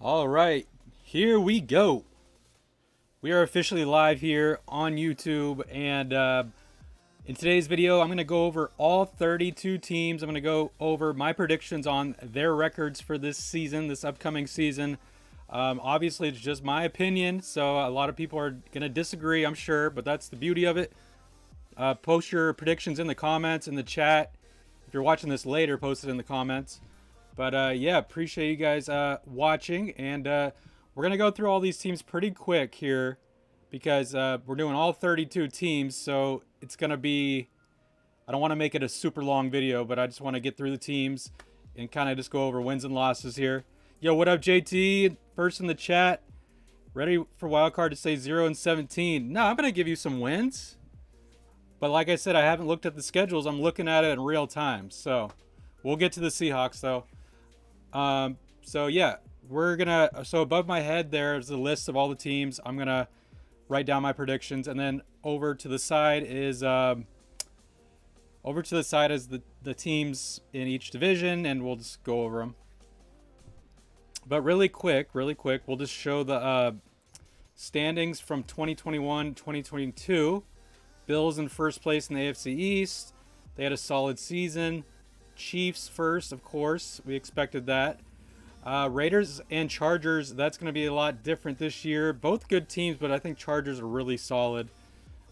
All right, here we go. We are officially live here on YouTube, and in today's video, I'm going to go over all 32 teams. I'm going to go over my predictions on their records for this season, this upcoming season. Obviously, it's just my opinion, so a lot of people are going to disagree, I'm sure, but that's the beauty of it. Post your predictions in the comments, in the chat. If you're watching this later, post it in the comments. But yeah, appreciate you guys watching, and we're gonna go through all these teams pretty quick here because we're doing all 32 teams, so it's gonna be. I don't want to make it a super long video, but I just want to get through the teams and kind of just go over wins and losses here. Yo, what up, JT? First in the chat, ready for wildcard to say 0-17. No, I'm gonna give you some wins, but like I said, I haven't looked at the schedules. I'm looking at it in real time, so we'll get to the Seahawks though. So yeah, so above my head there's a list of all the teams. I'm gonna write down my predictions, and then over to the side is the teams in each division, and we'll just go over them. But really quick, we'll just show the standings from 2021-2022. Bills in first place in the AFC East. They had a solid season. Chiefs first, of course. We expected that. Raiders and Chargers, that's going to be a lot different this year. Both good teams, but I think Chargers are really solid.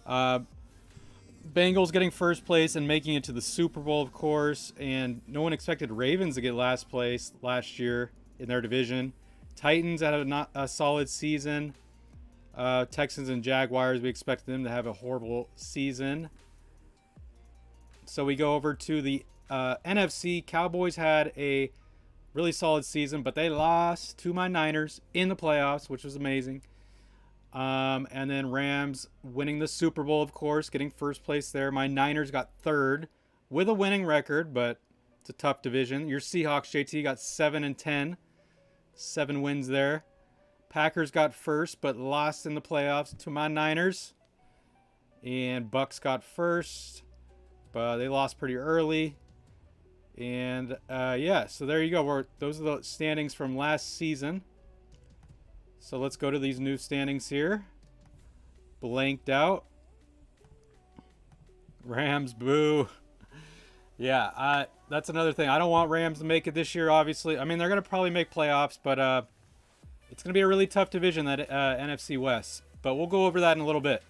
Bengals getting first place and making it to the Super Bowl, of course. And no one expected Ravens to get last place last year in their division. Titans had a solid season. Texans and Jaguars, we expected them to have a horrible season. So we go over to the NFC. Cowboys had a really solid season, but they lost to my Niners in the playoffs, which was amazing. And then Rams winning the Super Bowl, of course, getting first place there. My Niners got third with a winning record, but it's a tough division. Your Seahawks, JT, got 7-10, 7 wins there. Packers got first, but lost in the playoffs to my Niners. And Bucks got first, but they lost pretty early. And yeah, so there you go. Those are the standings from last season. So let's go to these new standings here. Blanked out. Rams, boo. Yeah, that's another thing. I don't want Rams to make it this year, obviously. I mean, they're going to probably make playoffs, but it's going to be a really tough division, that NFC West. But we'll go over that in a little bit.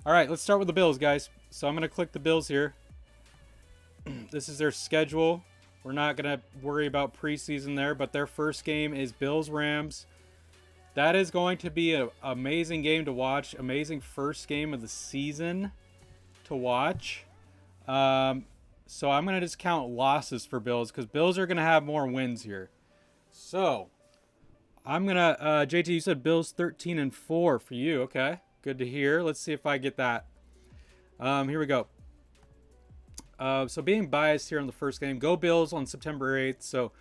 All right, let's start with the Bills, guys. So I'm going to click the Bills here. This is their schedule. We're not going to worry about preseason there, but their first game is Bills-Rams. That is going to be an amazing game to watch. Amazing first game of the season to watch. So I'm going to just count losses for Bills because Bills are going to have more wins here. So I'm going to, JT, you said Bills 13-4 for you. Okay, good to hear. Let's see if I get that. Here we go. So being biased here on the first game, go Bills on September 8th. So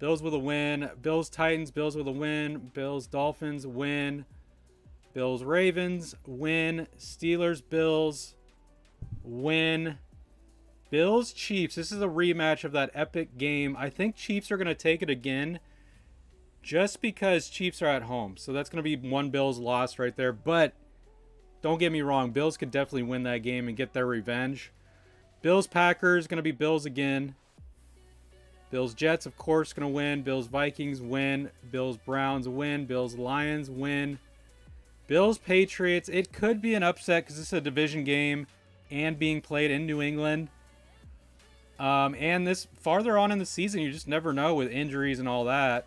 Bills with a win. Bills Titans, Bills with a win. Bills Dolphins, win. Bills Ravens, win. Steelers Bills, win. Bills Chiefs. This is a rematch of that epic game. I think Chiefs are going to take it again just because Chiefs are at home. So that's going to be one Bills loss right there. But don't get me wrong, Bills could definitely win that game and get their revenge. Bills Packers, going to be Bills again. Bills Jets, of course, going to win. Bills Vikings, win. Bills Browns, win. Bills Lions, win. Bills Patriots, it could be an upset because this is a division game and being played in New England. And this farther on in the season, you just never know with injuries and all that.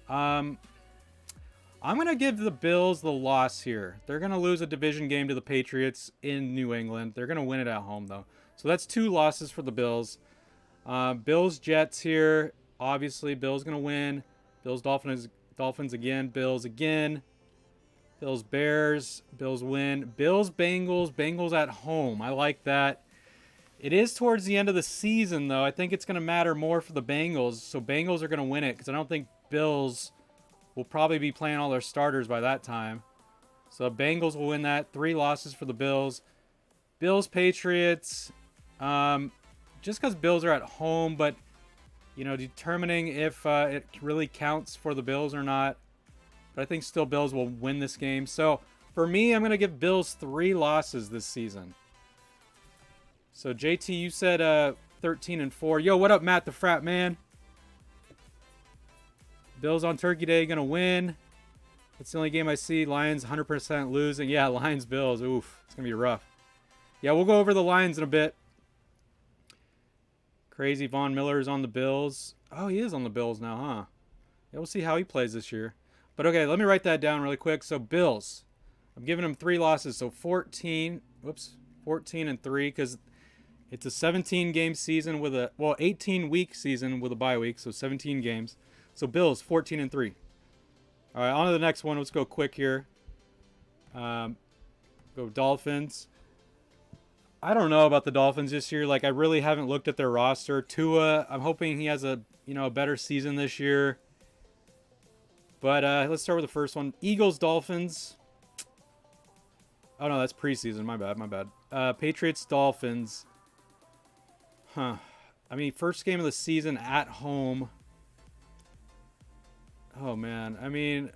I'm going to give the Bills the loss here. They're going to lose a division game to the Patriots in New England. They're going to win it at home, though. So that's 2 losses for the Bills. Bills Jets here. Obviously, Bills going to win. Bills Dolphins again. Bills again. Bills Bears. Bills win. Bills Bengals. Bengals at home. I like that. It is towards the end of the season, though. I think it's going to matter more for the Bengals. So Bengals are going to win it because I don't think Bills will probably be playing all their starters by that time. So Bengals will win that. 3 losses for the Bills. Bills Patriots. Just because Bills are at home, but you know, determining if it really counts for the Bills or not. but I think still Bills will win this game. So for me, I'm going to give Bills 3 losses this season. So JT, you said 13-4. Yo, what up, Matt the Frat Man? Bills on Turkey Day going to win. It's the only game I see. Lions 100% losing. Yeah, Lions Bills. Oof, it's going to be rough. Yeah, we'll go over the Lions in a bit. Crazy Von Miller is on the Bills. Oh, he is on the Bills now, huh? Yeah, we'll see how he plays this year. But okay, let me write that down really quick. So Bills, I'm giving them 3 losses. So 14 and 3, because it's a 17-game season with a 18-week season with a bye week. So 17 games. So Bills 14 and 3. All right, on to the next one. Let's go quick here. Go Dolphins. I don't know about the Dolphins this year. Like, I really haven't looked at their roster. Tua, I'm hoping he has a better season this year. But let's start with the first one. Eagles, Dolphins. Oh, no, that's preseason. My bad. Patriots, Dolphins. Huh. I mean, first game of the season at home. Oh, man. I mean,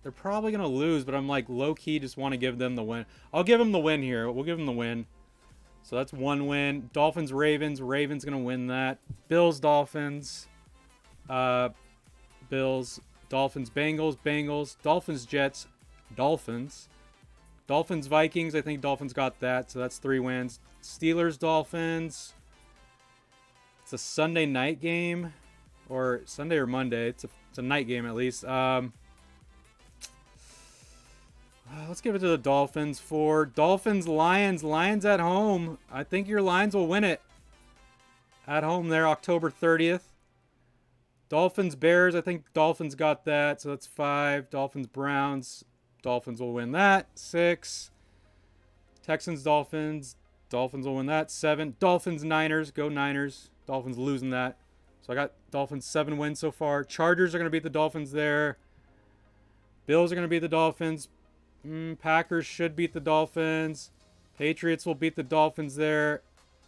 they're probably going to lose, but I'm like low-key just want to give them the win. I'll give them the win here. We'll give them the win. So that's 1 win. Dolphins, Ravens. Ravens going to win that. Bills, Dolphins. Bills, Dolphins, Bengals. Bengals. Dolphins, Jets. Dolphins. Dolphins, Vikings. I think Dolphins got that. So that's 3 wins. Steelers, Dolphins. It's a Sunday night game. Or Sunday or Monday. It's a night game at least. Let's give it to the Dolphins. For Dolphins, Lions. Lions at home. I think your Lions will win it. At home there, October 30th. Dolphins, Bears. I think Dolphins got that. So that's 5. Dolphins, Browns. Dolphins will win that. 6. Texans, Dolphins. Dolphins will win that. 7. Dolphins, Niners. Go Niners. Dolphins losing that. So I got Dolphins 7 wins so far. Chargers are going to beat the Dolphins there. Bills are going to beat the Dolphins. Packers should beat the Dolphins. Patriots will beat the Dolphins there.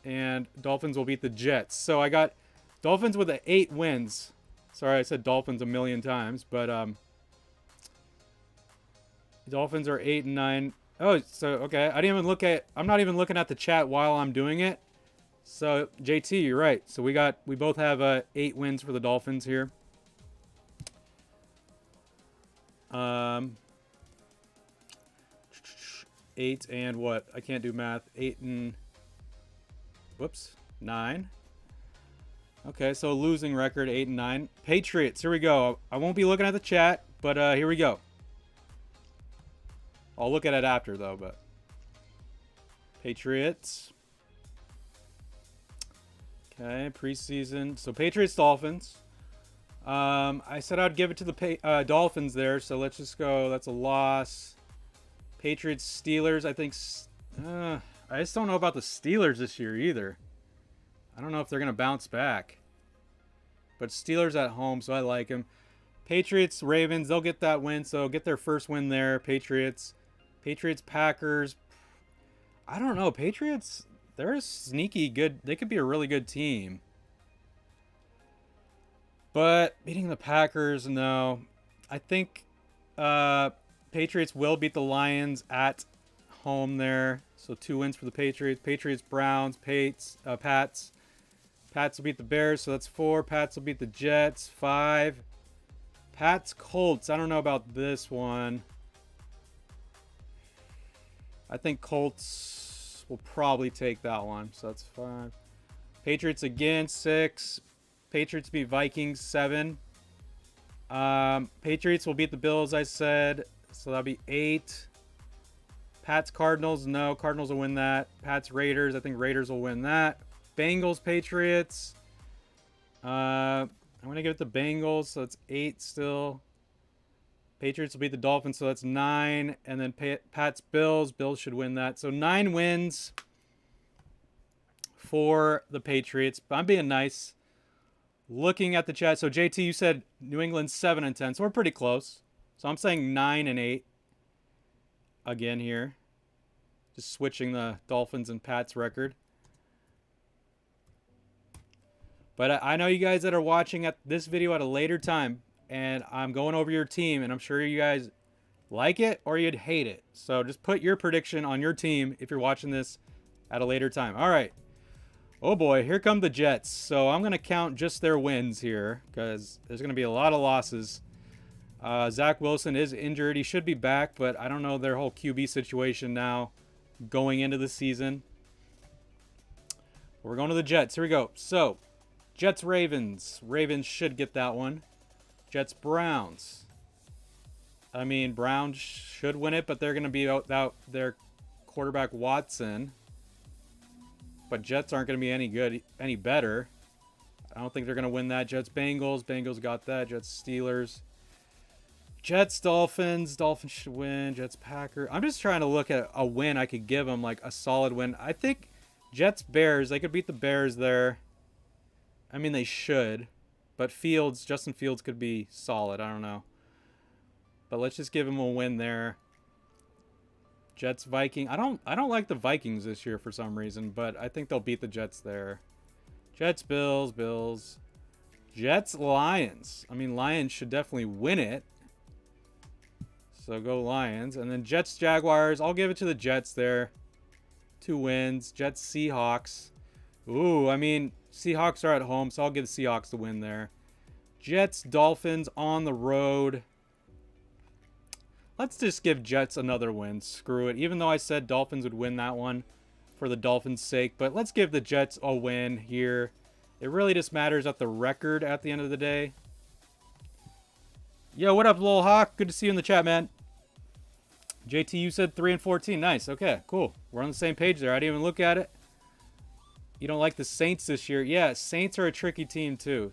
And Dolphins will beat the Jets. So I got Dolphins with 8 wins. Sorry, I said Dolphins a million times. But Dolphins are 8 and 9. Oh, so okay. I'm not even looking at the chat while I'm doing it. So JT, you're right. So we both have 8 wins for the Dolphins here. 8 and what? I can't do math. 8 and 9. Okay, so losing record 8 and 9. Patriots. Here we go. I won't be looking at the chat, but here we go. I'll look at it after though. But Patriots. Okay, preseason. So Patriots, Dolphins. I said I'd give it to the Dolphins there, so let's just go. That's a loss. Patriots, Steelers. I think. I just don't know about the Steelers this year either. I don't know if they're gonna bounce back. But Steelers at home, so I like them. Patriots, Ravens. They'll get that win, so get their first win there. Patriots, Packers. I don't know. Patriots. They're a sneaky good. They could be a really good team. But beating the Packers, no. I think Patriots will beat the Lions at home there. So 2 wins for the Patriots. Patriots, Browns, Pats. Pats will beat the Bears, so that's 4. Pats will beat the Jets, 5. Pats, Colts. I don't know about this one. I think Colts will probably take that one. So that's 5. Patriots again, 6. Patriots beat Vikings, 7. Patriots will beat the Bills, I said. So that'll be 8. Pats, Cardinals. No, Cardinals will win that. Pats, Raiders. I think Raiders will win that. Bengals, Patriots. I'm going to give it to Bengals. So that's 8 still. Patriots will beat the Dolphins, so that's 9. And then Pats, Bills. Bills should win that. So 9 wins for the Patriots. But I'm being nice. Looking at the chat. So JT, you said New England 7 and 10. So we're pretty close. So I'm saying 9 and 8 again here. Just switching the Dolphins and Pats record. But I know you guys that are watching at this video at a later time, and I'm going over your team, and I'm sure you guys like it or you'd hate it. So just put your prediction on your team if you're watching this at a later time. All right. Oh boy, here come the Jets. So I'm going to count just their wins here because there's going to be a lot of losses. Zach Wilson is injured. He should be back, but I don't know their whole QB situation now going into the season. We're going to the Jets. Here we go. So, Jets Ravens. Ravens should get that one. Jets Browns. I mean, Browns should win it, but they're going to be without their quarterback Watson. But Jets aren't going to be any better. I don't think they're going to win that. Jets Bengals. Bengals got that. Jets Steelers. Jets Dolphins. Dolphins should win. Jets Packers. I'm just trying to look at a win I could give them, like a solid win. I think Jets Bears. They could beat the Bears there. I mean, they should. But Justin Fields could be solid. I don't know. But let's just give him a win there. Jets Viking. I don't like the Vikings this year for some reason, but I think they'll beat the Jets there. Jets Bills. Bills. Jets Lions. I mean, Lions should definitely win it. So go Lions. And then Jets Jaguars. I'll give it to the Jets there. 2 wins. Jets Seahawks. Ooh, I mean, Seahawks are at home, so I'll give the Seahawks the win there. Jets Dolphins on the road. Let's just give Jets another win. Screw it. Even though I said Dolphins would win that one for the Dolphins' sake. But let's give the Jets a win here. It really just matters at the record at the end of the day. Yo, what up, Lil Hawk? Good to see you in the chat, man. JT, you said 3-14. Nice. Okay, cool. We're on the same page there. I didn't even look at it. You don't like the Saints this year? Yeah, Saints are a tricky team, too.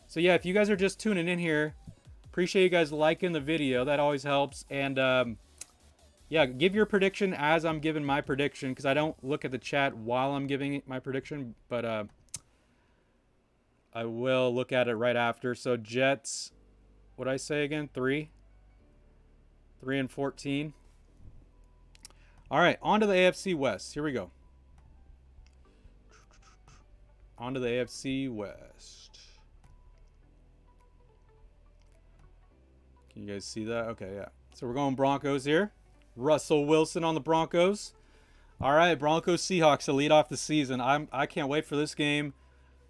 So, yeah, if you guys are just tuning in here, appreciate you guys liking the video. That always helps. And, yeah, give your prediction as I'm giving my prediction, because I don't look at the chat while I'm giving my prediction. But I will look at it right after. So, Jets, what did I say again? 3-14. All right, on to the AFC West. Here we go. On to the AFC West. Can you guys see that? Okay, yeah. So we're going Broncos here. Russell Wilson on the Broncos. All right, Broncos Seahawks to lead off the season. I can't wait for this game.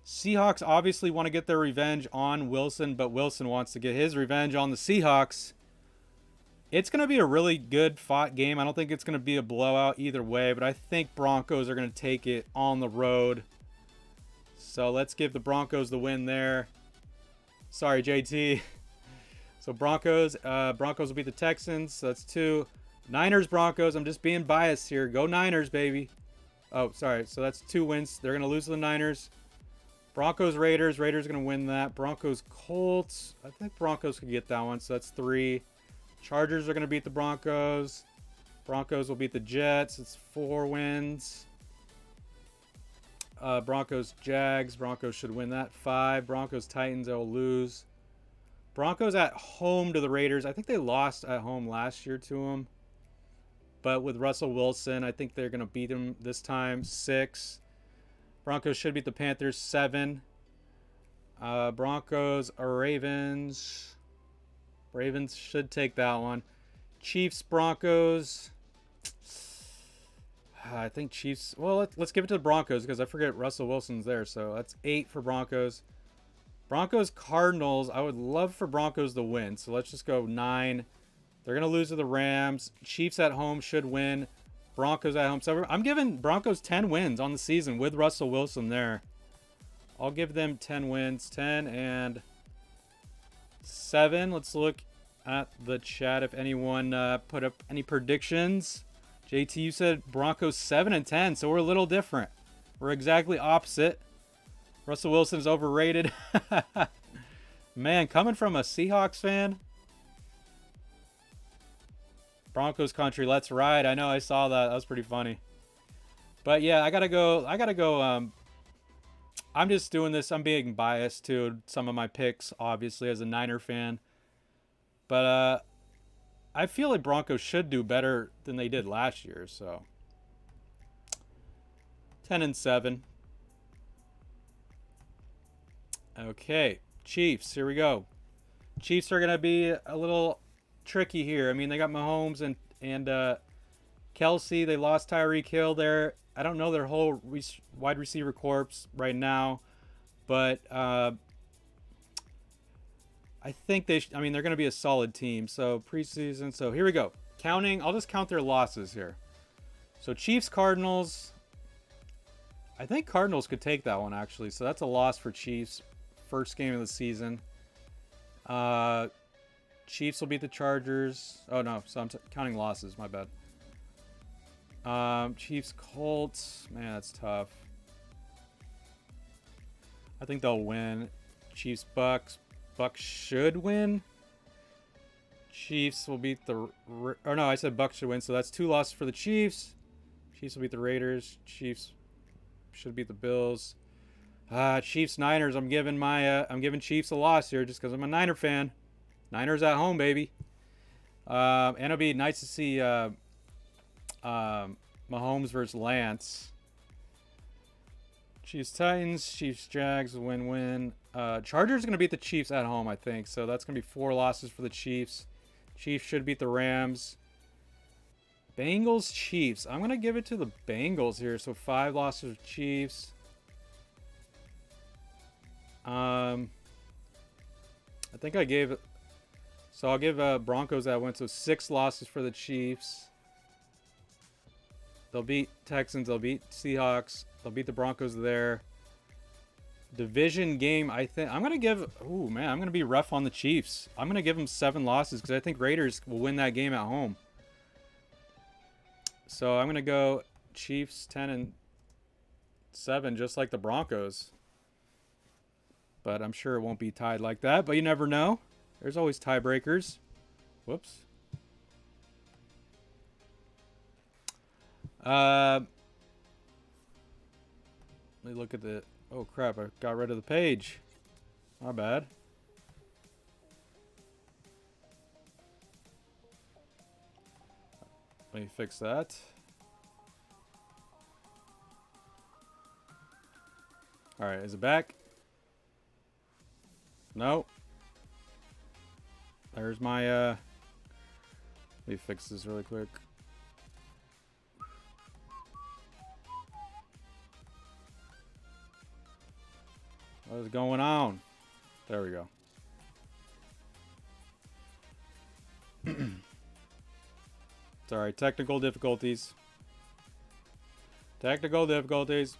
Seahawks obviously want to get their revenge on Wilson, but Wilson wants to get his revenge on the Seahawks. It's going to be a really good fought game. I don't think it's going to be a blowout either way, but I think Broncos are going to take it on the road. So let's give the Broncos the win there. Sorry, JT. So Broncos will beat the Texans. So that's 2. Niners, Broncos. I'm just being biased here. Go Niners, baby. Oh, sorry. So that's 2 wins. They're going to lose to the Niners. Broncos, Raiders. Raiders are going to win that. Broncos, Colts. I think Broncos could get that one. So that's 3. Chargers are going to beat the Broncos. Broncos will beat the Jets. It's 4 wins. Broncos, Jags. Broncos should win that. 5. Broncos, Titans. They'll lose. Broncos at home to the Raiders. I think they lost at home last year to them. But with Russell Wilson, I think they're going to beat them this time. 6. Broncos should beat the Panthers. 7. Broncos, Ravens. Ravens should take that one. Chiefs, Broncos. I think Chiefs. Well, let's give it to the Broncos because I forget Russell Wilson's there. So that's 8 for Broncos. Broncos, Cardinals. I would love for Broncos to win. So let's just go 9. They're going to lose to the Rams. Chiefs at home should win. Broncos at home. So I'm giving Broncos 10 wins on the season with Russell Wilson there. I'll give them 10 wins. 10 and 7. Let's look at the chat if anyone put up any predictions. JT, you said Broncos 7-10, so we're a little different. We're exactly opposite. Russell Wilson's overrated. Man, coming from a Seahawks fan. Broncos country, let's ride. I know, I saw that. That was pretty funny. But yeah, I gotta go. I'm just doing this. I'm being biased to some of my picks, obviously, as a Niner fan. But I feel like Broncos should do better than they did last year. So 10-7. Okay, Chiefs. Here we go. Chiefs are gonna be a little tricky here. I mean, they got Mahomes and Kelsey. They lost Tyreek Hill there. I don't know their whole wide receiver corps right now, but I think I mean, they're going to be a solid team. So preseason. So here we go. I'll just count their losses here. So Chiefs, Cardinals. I think Cardinals could take that one, actually. So that's a loss for Chiefs. First game of the season. Chiefs will beat the Chargers. Oh, no. So I'm counting losses. My bad. Chiefs, Colts. Man, that's tough. I think they'll win. Chiefs, Bucks. Bucks should win. Chiefs will beat the... Or no, I said Bucks should win. So that's 2 losses for the Chiefs. Chiefs will beat the Raiders. Chiefs should beat the Bills. Chiefs, Niners. I'm giving Chiefs a loss here just because I'm a Niner fan. Niners at home, baby. And it'll be nice to see Mahomes versus Lance. Chiefs, Titans. Chiefs, Jags. Win-win. Chargers are going to beat the Chiefs at home, I think. So that's going to be 4 losses for the Chiefs. Chiefs should beat the Rams. Bengals, Chiefs. I'm going to give it to the Bengals here. So 5 losses for Chiefs. I think I gave... So I'll give Broncos that one. So 6 losses for the Chiefs. They'll beat Texans. They'll beat Seahawks. They'll beat the Broncos there. Division game, I think... I'm going to give... Oh, man. I'm going to be rough on the Chiefs. I'm going to give them 7 losses because I think Raiders will win that game at home. So I'm going to go Chiefs 10-7, just like the Broncos. But I'm sure it won't be tied like that. But you never know. There's always tiebreakers. Whoops. Let me look at the... Oh, crap. I got rid of the page. My bad. Let me fix that. All right. Is it back? No. There's my... Let me fix this really quick. What is going on? There we go. Sorry, technical difficulties. Technical difficulties.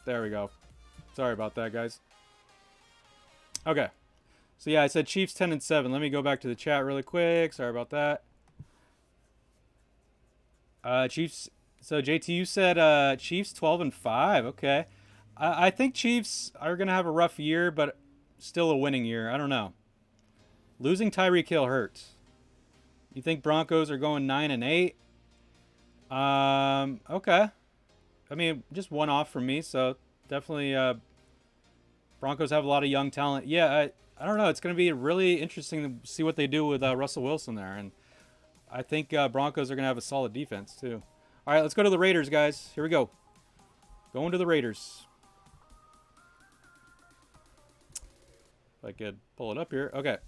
There we go. Sorry about that, guys. Okay. So yeah, I said Chiefs 10-7. Let me go back to the chat really quick. Sorry about that. Chiefs. So JT, you said Chiefs 12-5. Okay. I think Chiefs are gonna have a rough year, but still a winning year. I don't know. Losing Tyreek Hill hurts. You think Broncos are going 9-8? Okay. I mean, just one off from me, so definitely Broncos have a lot of young talent. Yeah, I don't know. It's going to be really interesting to see what they do with Russell Wilson there, and I think Broncos are going to have a solid defense too. All right, let's go to the Raiders, guys. Here we go. Going to the Raiders. If I could pull it up here. Okay.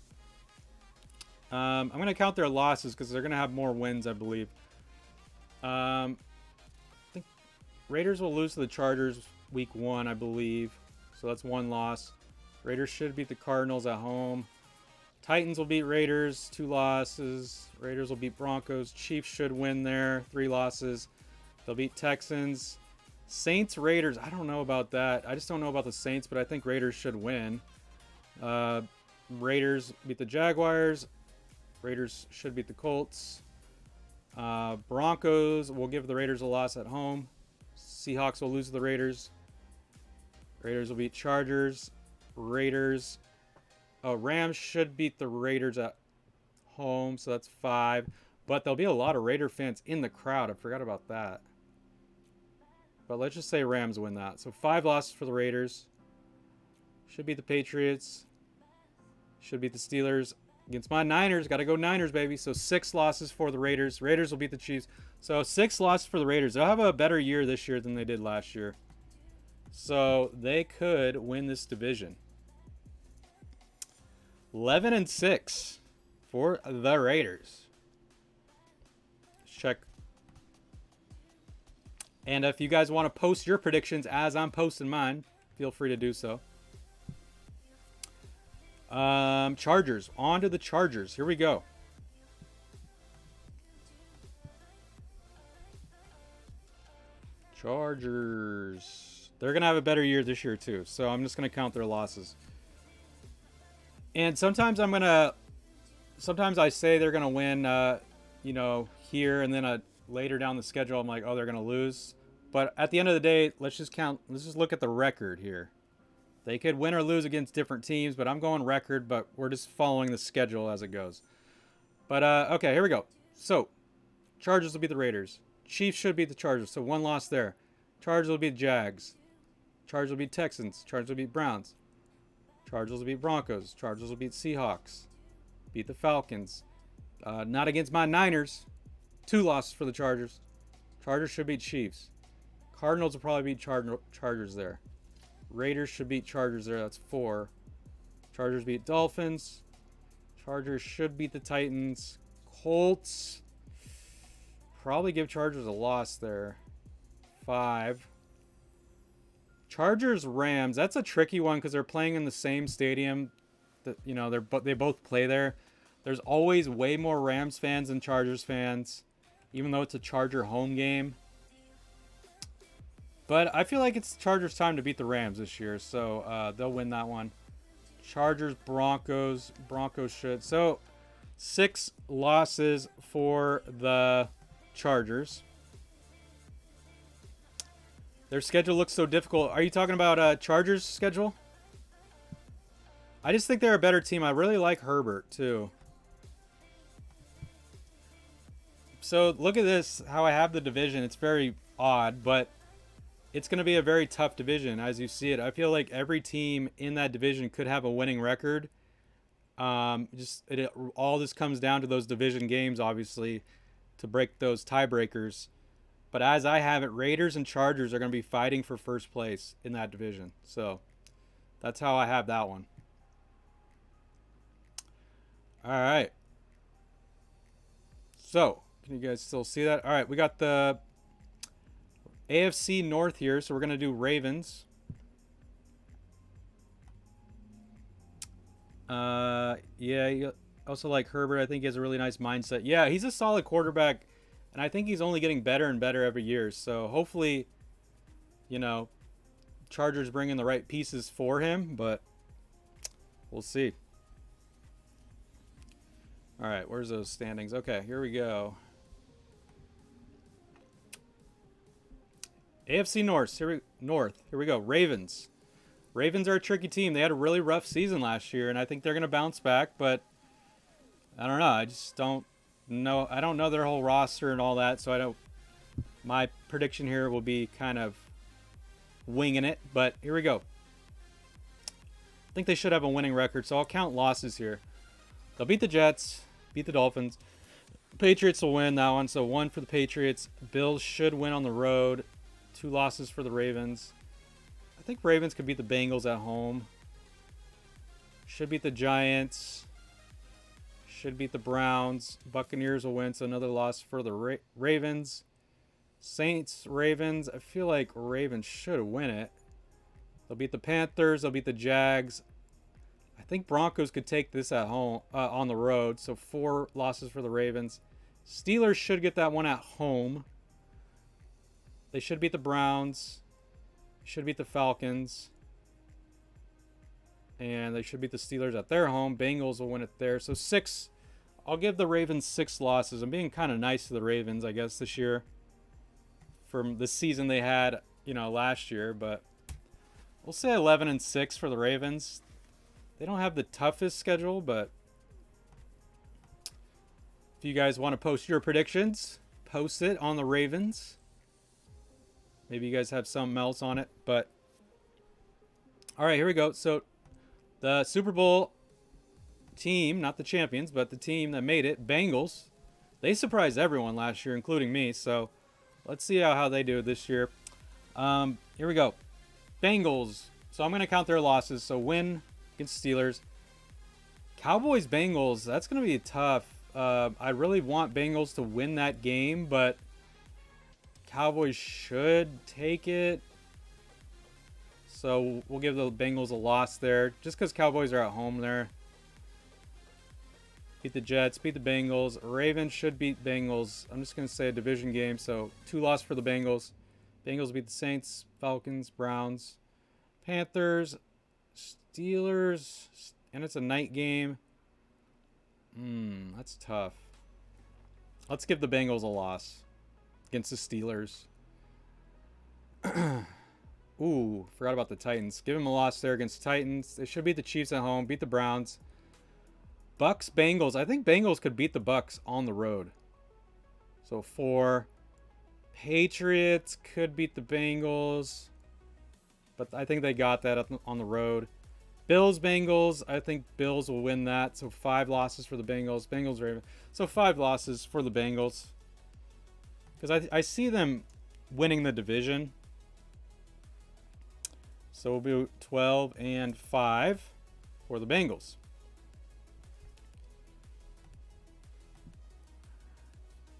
I'm going to count their losses because they're going to have more wins, I believe. I think Raiders will lose to the Chargers week 1, I believe. So that's 1 loss. Raiders should beat the Cardinals at home. Titans will beat Raiders, 2 losses. Raiders will beat Broncos. Chiefs should win there, 3 losses. They'll beat Texans. Saints, Raiders, I don't know about that. I just don't know about the Saints, but I think Raiders should win. Raiders beat the Jaguars. Raiders should beat the Colts. Broncos will give the Raiders a loss at home. Seahawks will lose to the Raiders. Raiders will beat Chargers. Rams should beat the Raiders at home, so that's 5. But there'll be a lot of Raider fans in the crowd. I forgot about that. But let's just say Rams win that. So 5 losses for the Raiders. Should beat the Patriots. Should beat the Steelers. Against my Niners. Got to go Niners, baby. So 6 losses for the Raiders. Raiders will beat the Chiefs. So 6 losses for the Raiders. They'll have a better year this year than they did last year. So they could win this division. 11-6 for the Raiders. Let's check. And if you guys want to post your predictions as I'm posting mine, feel free to do so. Chargers. On to the Chargers. Here we go. Chargers. They're going to have a better year this year too. So I'm just going to count their losses. And sometimes sometimes I say they're going to win, you know, here. And then later down the schedule, I'm like, oh, they're going to lose. But at the end of the day, let's just look at the record here. They could win or lose against different teams, but I'm going record, but we're just following the schedule as it goes. But, okay, here we go. So, Chargers will beat the Raiders. Chiefs should beat the Chargers, so one loss there. Chargers will beat Jags. Chargers will beat Texans. Chargers will beat Browns. Chargers will beat Broncos. Chargers will beat Seahawks. Beat the Falcons. Not against my Niners. 2 losses for the Chargers. Chargers should beat Chiefs. Cardinals will probably beat Chargers there. Raiders should beat Chargers there. That's 4. Chargers beat Dolphins. Chargers should beat the Titans. Colts. Probably give Chargers a loss there. 5. Chargers Rams. That's a tricky one because they're playing in the same stadium. You know, they both play there. There's always way more Rams fans than Chargers fans, even though it's a Charger home game. But I feel like it's Chargers' time to beat the Rams this year, so they'll win that one. Chargers, Broncos. Broncos should. So, 6 losses for the Chargers. Their schedule looks so difficult. Are you talking about Chargers' schedule? I just think they're a better team. I really like Herbert, too. So, look at this, how I have the division. It's very odd, but it's going to be a very tough division as you see it. I feel like every team in that division could have a winning record. All this comes down to those division games, obviously, to break those tiebreakers. But as I have it, Raiders and Chargers are going to be fighting for first place in that division. So that's how I have that one. All right. So, can you guys still see that? All right, we got the AFC North here, so we're going to do Ravens. Yeah, you also like Herbert. I think he has a really nice mindset. Yeah, he's a solid quarterback, and I think he's only getting better and better every year. So hopefully, you know, Chargers bring in the right pieces for him, but we'll see. All right, where's those standings? Okay, here we go. AFC North. Here we go. Ravens. Ravens are a tricky team. They had a really rough season last year, and I think they're going to bounce back, but I don't know. I just don't know. I don't know their whole roster and all that, so my prediction here will be kind of winging it, but here we go. I think they should have a winning record, so I'll count losses here. They'll beat the Jets, beat the Dolphins. Patriots will win that one, so 1 for the Patriots. Bills should win on the road. 2 losses for the Ravens. I think Ravens could beat the Bengals at home. Should beat the Giants. Should beat the Browns. Buccaneers will win, so another loss for the Ravens. Saints, Ravens. I feel like Ravens should win it. They'll beat the Panthers. They'll beat the Jags. I think Broncos could take this at home, on the road, so 4 losses for the Ravens. Steelers should get that one at home. They should beat the Browns. Should beat the Falcons. And they should beat the Steelers at their home. Bengals will win it there. So 6. I'll give the Ravens 6 losses. I'm being kind of nice to the Ravens, I guess, this year. From the season they had, you know, last year. But we'll say 11-6 for the Ravens. They don't have the toughest schedule, but if you guys want to post your predictions, post it on the Ravens. Maybe you guys have something else on it, but all right, here we go. So the Super Bowl team, not the champions, but the team that made it, Bengals, they surprised everyone last year, including me. So let's see how they do this year. Here we go. Bengals. So I'm going to count their losses. So win against Steelers. Cowboys Bengals. That's gonna be tough. I really want Bengals to win that game, but Cowboys should take it. So we'll give the Bengals a loss there, just because Cowboys are at home there. Beat the Jets, beat the Bengals. Ravens should beat Bengals. I'm just going to say a division game, so 2 losses for the Bengals. Bengals beat the Saints, Falcons, Browns, Panthers, Steelers, and it's a night game. That's tough. Let's give the Bengals a loss against the Steelers. Ooh, forgot about the Titans. Give them a loss there against the Titans. They should beat the Chiefs at home, beat the Browns. Bucks, Bengals. I think Bengals could beat the Bucks on the road. So 4. Patriots could beat the Bengals. But I think they got that on the road. Bills, Bengals. I think Bills will win that. So 5 losses for the Bengals. Bengals, Ravens. So 5 losses for the Bengals. Because I see them winning the division. So we'll be 12-5 for the Bengals.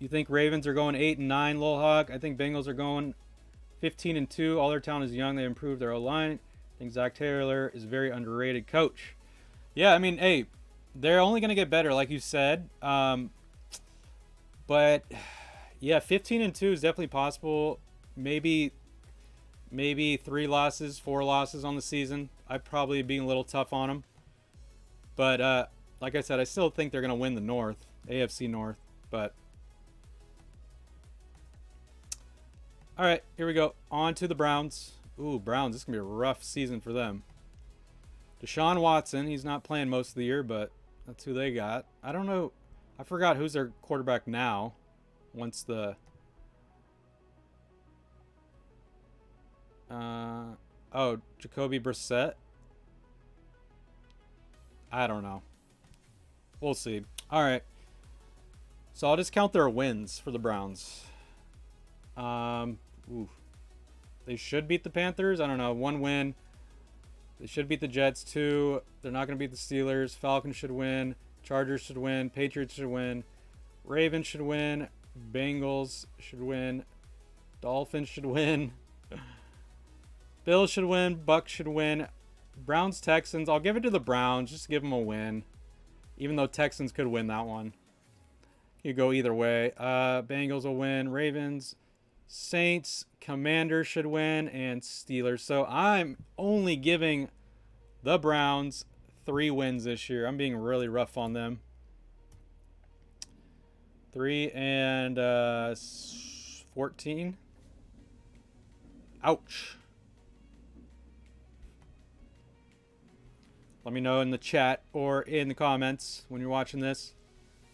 You think Ravens are going 8-9, Lil Hog? I think Bengals are going 15-2. All their talent is young. They improved their O-line. I think Zach Taylor is a very underrated coach. Yeah, I mean, hey, they're only going to get better, like you said. But, yeah, 15-2 is definitely possible. Maybe 3 losses, 4 losses on the season. I'd probably be a little tough on them. But, like I said, I still think they're going to win the North, AFC North. But... all right, here we go. On to the Browns. Ooh, Browns. This is going to be a rough season for them. Deshaun Watson. He's not playing most of the year, but that's who they got. I don't know. I forgot who's their quarterback now. Once the... oh, Jacoby Brissett. I don't know. We'll see. All right. So I'll just count their wins for the Browns. They should beat the Panthers. I don't know. 1 win. They should beat the Jets. 2. They're not going to beat the Steelers. Falcons should win. Chargers should win. Patriots should win. Ravens should win. Bengals should win. Dolphins should win. Bills should win. Bucks should win. Browns, Texans. I'll give it to the Browns. Just give them a win. Even though Texans could win that one. You go either way. Bengals will win. Ravens, Saints, Commanders should win, and Steelers. So I'm only giving the Browns 3 wins this year. I'm being really rough on them. 3-14. Ouch. Let me know in the chat or in the comments when you're watching this.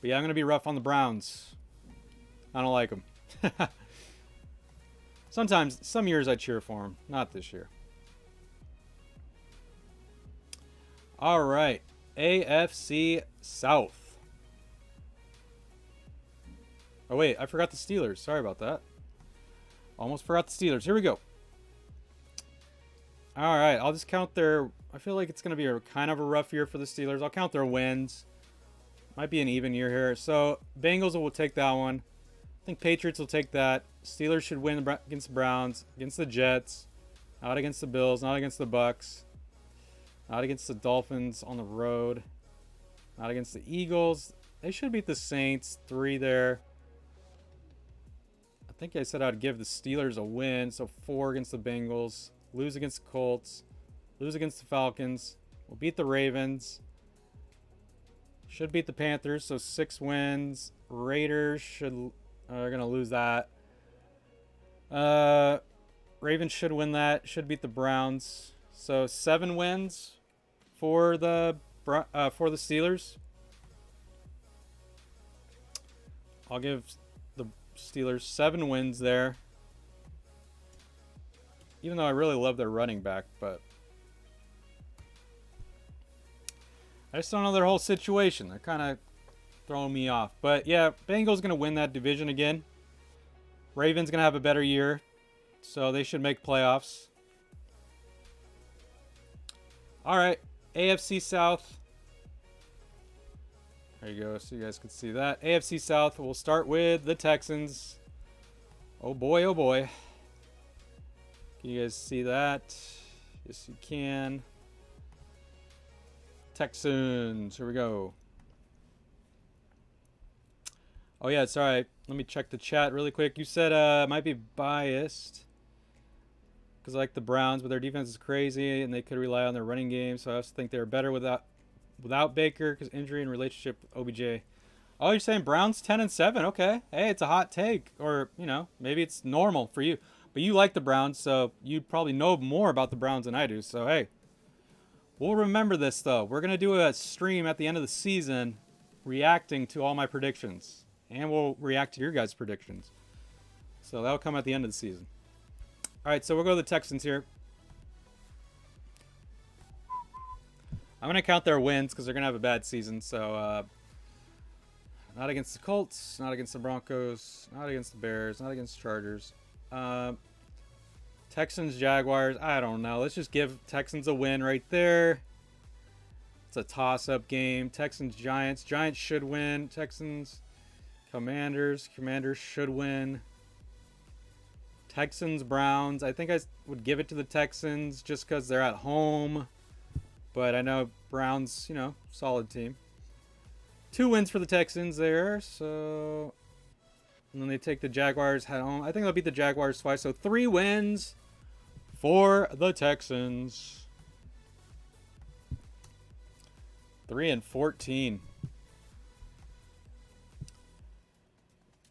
But yeah, I'm going to be rough on the Browns. I don't like them. Sometimes, some years I cheer for them. Not this year. All right. AFC South. Oh, wait. I forgot the Steelers. Sorry about that. Almost forgot the Steelers. Here we go. All right. I'll just count their... I feel like it's going to be a kind of a rough year for the Steelers. I'll count their wins. Might be an even year here. So, Bengals will take that one. I think Patriots will take that. Steelers should win against the Browns, against the Jets, not against the Bills, not against the Bucks, not against the Dolphins on the road, not against the Eagles. They should beat the Saints. 3 there. I think I said I'd give the Steelers a win. So 4 against the Bengals. Lose against the Colts. Lose against the Falcons. We'll beat the Ravens. Should beat the Panthers. So 6 wins. Raiders are going to lose that. Ravens should win that. Should beat the Browns. So 7 wins for the Steelers. I'll give the Steelers 7 wins there. Even though I really love their running back, but I just don't know their whole situation. They're kind of throwing me off. But yeah, Bengals going to win that division again. Ravens going to have a better year, so they should make playoffs. All right, AFC South. There you go, so you guys can see that. AFC South, we'll start with the Texans. Oh boy, oh boy. Can you guys see that? Yes, you can. Texans, here we go. Oh yeah, sorry. Let me check the chat really quick. You said might be biased because I like the Browns, but their defense is crazy and they could rely on their running game. So I also think they're better without Baker because injury and relationship with OBJ. Oh, you're saying Browns 10-7? Okay. Hey, it's a hot take, or you know, maybe it's normal for you, but you like the Browns, so you probably know more about the Browns than I do. So hey, we'll remember this though. We're gonna do a stream at the end of the season, reacting to all my predictions, and we'll react to your guys' predictions. So that'll come at the end of the season. All right, so we'll go to the Texans here. I'm going to count their wins because they're going to have a bad season. So, not against the Colts, not against the Broncos, not against the Bears, not against the Chargers. Texans, Jaguars, I don't know. Let's just give Texans a win right there. It's a toss-up game. Texans, Giants. Giants should win. Texans, Commanders. Commanders should win. Texans, Browns. I think I would give it to the Texans just because they're at home. But I know Browns, you know, solid team. 2 wins for the Texans there. So, and then they take the Jaguars at home. I think they'll beat the Jaguars twice. So 3 wins for the Texans. 3-14.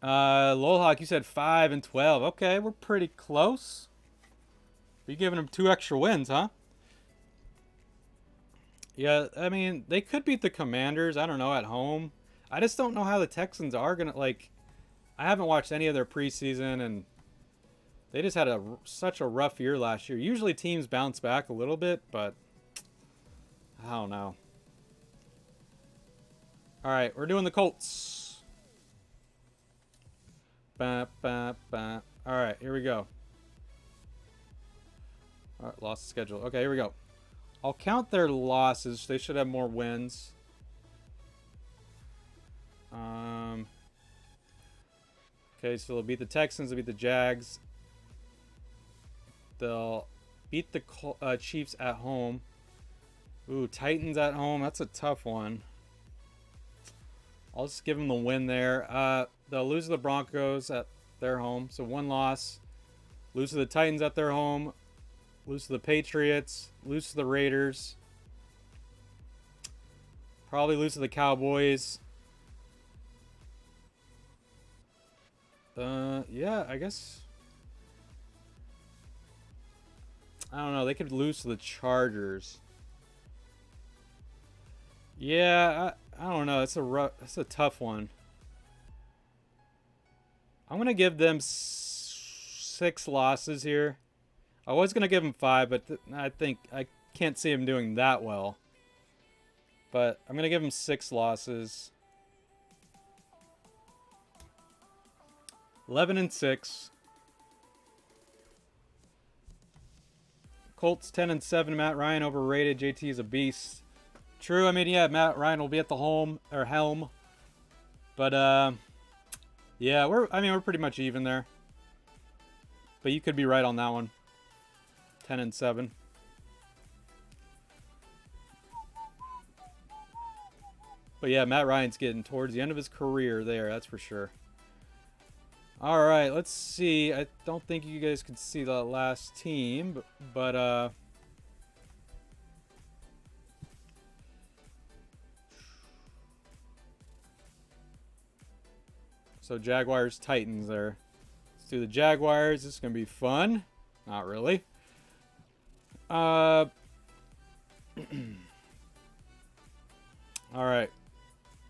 Lolhawk, you said 5-12. Okay, we're pretty close. You're giving them 2 extra wins, huh? Yeah, I mean, they could beat the Commanders, I don't know, at home. I just don't know how the Texans are going to, like, I haven't watched any of their preseason, and they just had such a rough year last year. Usually teams bounce back a little bit, but I don't know. All right, we're doing the Colts. Bah, bah, bah. All right, here we go. All right, lost the schedule. Okay, here we go. I'll count their losses. They should have more wins. Okay, so they'll beat the Texans. They'll beat the Jags. They'll beat the Chiefs at home. Ooh, Titans at home. That's a tough one. I'll just give them the win there. They'll lose to the Broncos at their home. So 1 loss. Lose to the Titans at their home. Lose to the Patriots. Lose to the Raiders. Probably lose to the Cowboys. Yeah, I guess. I don't know. They could lose to the Chargers. Yeah, I don't know. It's a tough one. I'm gonna give them 6 losses here. I was gonna give them 5, but I think I can't see them doing that well. But I'm gonna give them 6 losses. 11-6. Colts 10-7. Matt Ryan overrated. JT is a beast. True. I mean, yeah, Matt Ryan will be at the helm. But yeah, we're pretty much even there. But you could be right on that one. 10-7. But yeah, Matt Ryan's getting towards the end of his career there, that's for sure. All right, let's see. I don't think you guys can see the last team, but so Jaguars, Titans there. Let's do the Jaguars. This is going to be fun. Not really. All right.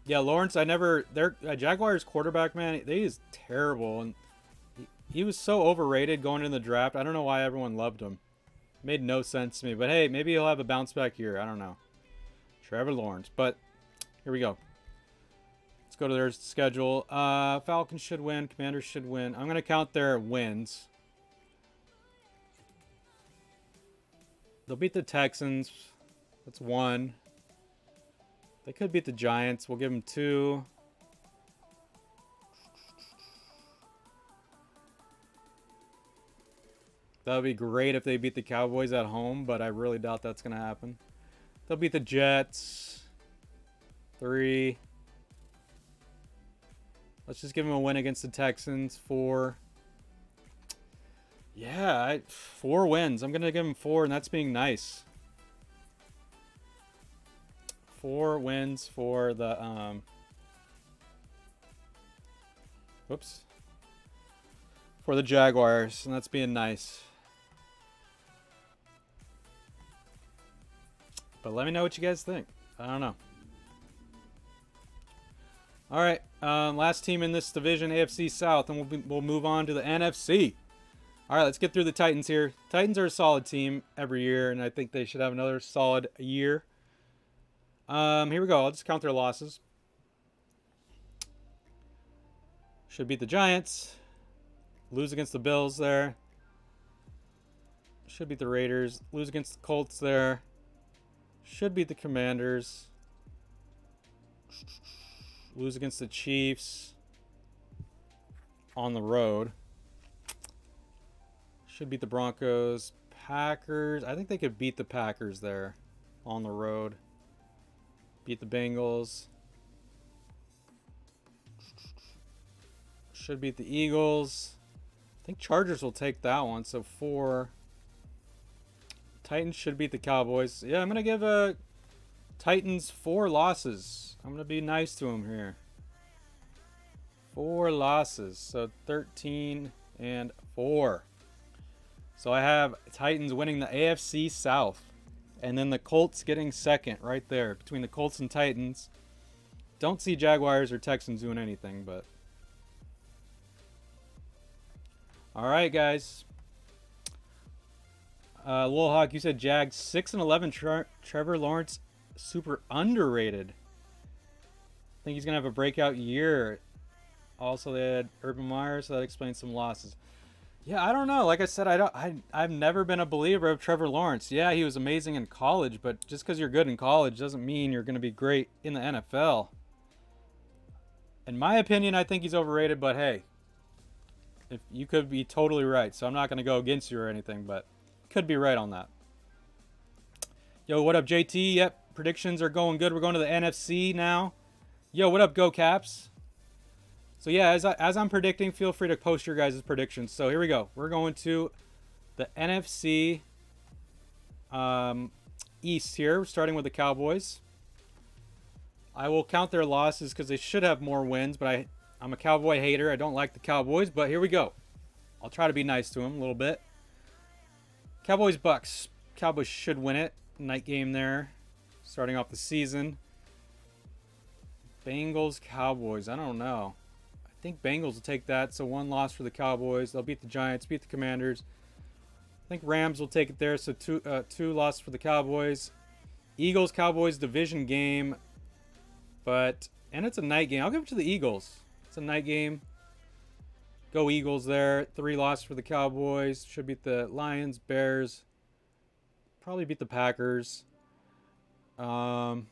Yeah, Lawrence, their Jaguars quarterback, man, he is terrible. And he was so overrated going in the draft. I don't know why everyone loved him. Made no sense to me. But hey, maybe he'll have a bounce back year. I don't know. Trevor Lawrence. But here we go. Let's go to their schedule. Falcons should win. Commanders should win. I'm going to count their wins. They'll beat the Texans. That's 1. They could beat the Giants. We'll give them 2. That would be great if they beat the Cowboys at home, but I really doubt that's going to happen. They'll beat the Jets. 3. Let's just give them a win against the Texans. 4. Yeah, 4 wins. I'm going to give them 4, and that's being nice. 4 wins for the for the Jaguars, and that's being nice. But let me know what you guys think. I don't know. All right, last team in this division, AFC South, and we'll move on to the NFC. All right, let's get through the Titans here. Titans are a solid team every year, and I think they should have another solid year. Here we go. I'll just count their losses. Should beat the Giants. Lose against the Bills there. Should beat the Raiders. Lose against the Colts there. Should beat the Commanders. Lose against the Chiefs on the road. Should beat the Broncos. Packers. I think they could beat the Packers there on the road. Beat the Bengals. Should beat the Eagles. I think Chargers will take that one. So 4. Titans should beat the Cowboys. Yeah, I'm going to give Titans 4 losses. I'm going to be nice to them here. 4 losses. So 13-4. So I have Titans winning the AFC South. And then the Colts getting second right there between the Colts and Titans. Don't see Jaguars or Texans doing anything, but. All right, guys. Lil Hawk, you said Jags 6-11. Trevor Lawrence, super underrated. I think he's going to have a breakout year. Also, they had Urban Meyer, so that explains some losses. Yeah, I don't know. Like I said, I've never been a believer of Trevor Lawrence. Yeah, he was amazing in college, but just because you're good in college doesn't mean you're going to be great in the NFL. In my opinion, I think he's overrated, but hey, if you could be totally right. So I'm not going to go against you or anything, but could be right on that. Yo, what up, JT? Yep, predictions are going good. We're going to the NFC now. Yo, what up, Go Caps? So yeah, as I'm predicting, feel free to post your guys' predictions. So here we go. We're going to the NFC East here. We're starting with the Cowboys. I will count their losses because they should have more wins, but I'm a Cowboy hater. I don't like the Cowboys, but here we go. I'll try to be nice to them a little bit. Cowboys Bucks. Cowboys should win it. Night game there. Starting off the season. Bengals Cowboys. I don't know. I think Bengals will take that. So 1 loss for the Cowboys. They'll beat the Giants, beat the Commanders. I think Rams will take it there. So 2 losses for the Cowboys. Eagles Cowboys division game. And it's a night game. I'll give it to the Eagles. It's a night game. Go Eagles there. 3 losses for the Cowboys. Should beat the Lions, Bears. Probably beat the Packers. Should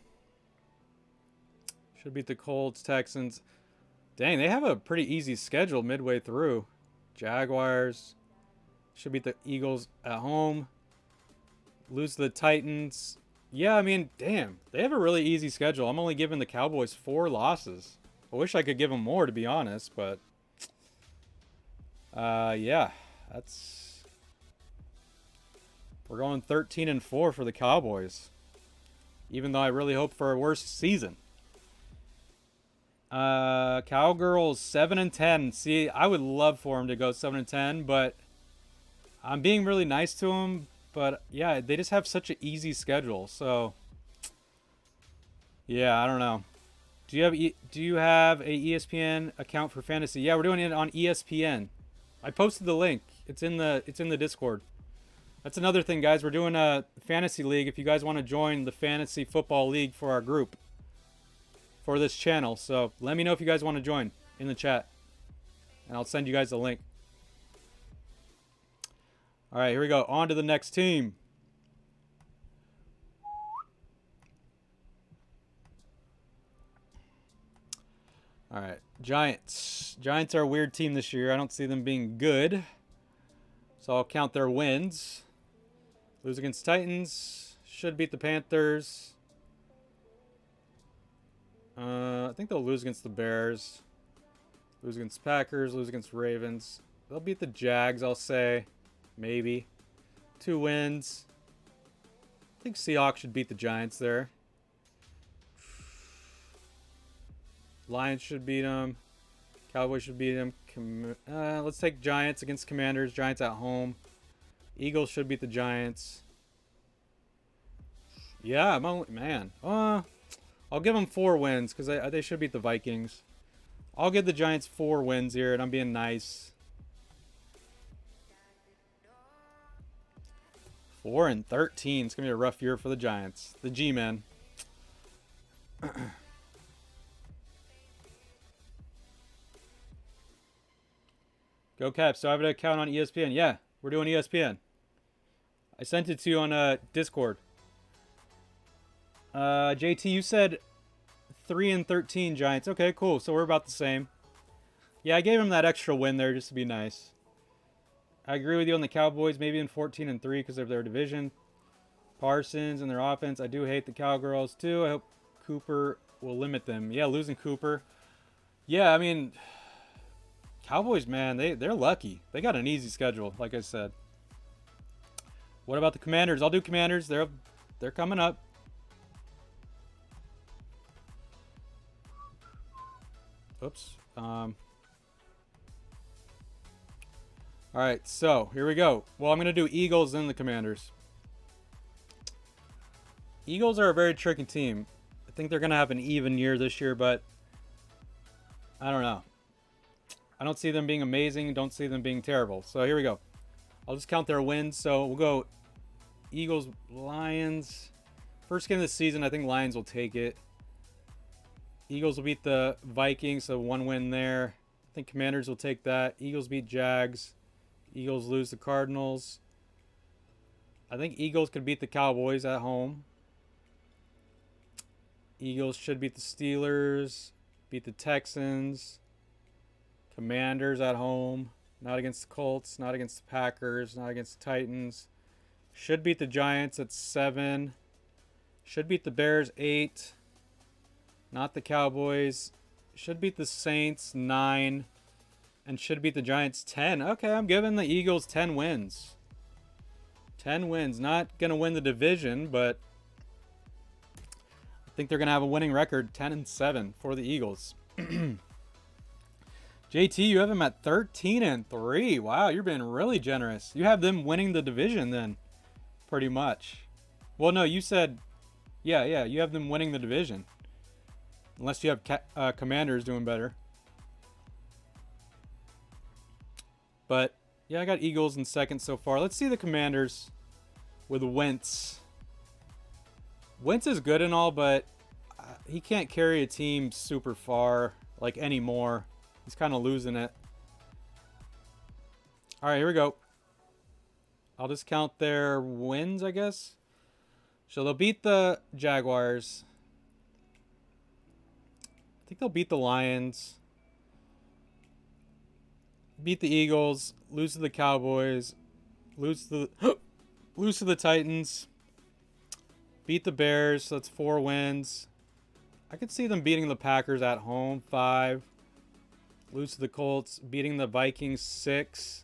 beat the Colts, Texans. Dang, they have a pretty easy schedule midway through. Jaguars. Should beat the Eagles at home. Lose to the Titans. Yeah, I mean, damn. They have a really easy schedule. I'm only giving the Cowboys 4 losses. I wish I could give them more, to be honest, but... yeah. That's... We're going 13-4 for the Cowboys. Even though I really hope for a worse season. Cowgirls 7-10. See, I would love for them to go 7-10, but I'm being really nice to them. But yeah, they just have such an easy schedule. So yeah, I don't know. Do you have a ESPN account for fantasy? Yeah, we're doing it on ESPN. I posted the link. It's in the Discord. That's another thing, guys. We're doing a fantasy league. If you guys want to join the fantasy football league for our group, for this channel, so let me know if you guys want to join in the chat, and I'll send you guys the link. All right, here we go. On to the next team. All right, Giants. Giants are a weird team this year. I don't see them being good, so I'll count their wins. Lose against Titans. Should beat the Panthers. I think they'll lose against the Bears. Lose against Packers. Lose against Ravens. They'll beat the Jags, I'll say. Maybe. 2 wins. I think Seahawks should beat the Giants there. Lions should beat them. Cowboys should beat them. Let's take Giants against Commanders. Giants at home. Eagles should beat the Giants. Yeah, man. I'll give them 4 wins because they should beat the Vikings. I'll give the Giants 4 wins here, and I'm being nice. 4-13. It's gonna be a rough year for the Giants. The G-men. Go Caps. So I have an account on ESPN. Yeah, we're doing ESPN. I sent it to you on Discord. JT, you said 3-13 Giants. Okay, cool. So we're about the same. Yeah, I gave him that extra win there just to be nice. I agree with you on the Cowboys, maybe in 14-3 because of their division. Parsons and their offense. I do hate the Cowgirls too. I hope Cooper will limit them. Yeah, losing Cooper. Yeah, I mean, Cowboys, man, they're lucky. They got an easy schedule, like I said. What about the Commanders? I'll do Commanders. They're coming up. Oops. All right, so here we go. Well, I'm going to do Eagles and the Commanders. Eagles are a very tricky team. I think they're going to have an even year this year, but I don't know. I don't see them being amazing. Don't see them being terrible. So here we go. I'll just count their wins. So we'll go Eagles, Lions. First game of the season, I think Lions will take it. Eagles will beat the Vikings, so 1 win there. I think Commanders will take that. Eagles beat Jags. Eagles lose the Cardinals. I think Eagles could beat the Cowboys at home. Eagles should beat the Steelers. Beat the Texans. Commanders at home. Not against the Colts. Not against the Packers. Not against the Titans. Should beat the Giants at 7. Should beat the Bears 8. Not the Cowboys. Should beat the Saints 9. And should beat the Giants 10. Okay, I'm giving the Eagles 10 wins. 10 wins. Not going to win the division, but I think they're going to have a winning record. 10-7 for the Eagles. JT, you have them at 13-3. Wow, you're being really generous. You have them winning the division then, pretty much. Well, no, you said, yeah, you have them winning the division. Unless you have Commanders doing better. But, yeah, I got Eagles in second so far. Let's see the Commanders with Wentz. Wentz is good and all, but he can't carry a team super far, like, anymore. He's kind of losing it. All right, here we go. I'll just count their wins, I guess. So they'll beat the Jaguars. I think they'll beat the Lions. Beat the Eagles. Lose to the Cowboys. Lose to the Titans. Beat the Bears. So that's 4 wins. I could see them beating the Packers at home. 5. Lose to the Colts. Beating the Vikings. 6.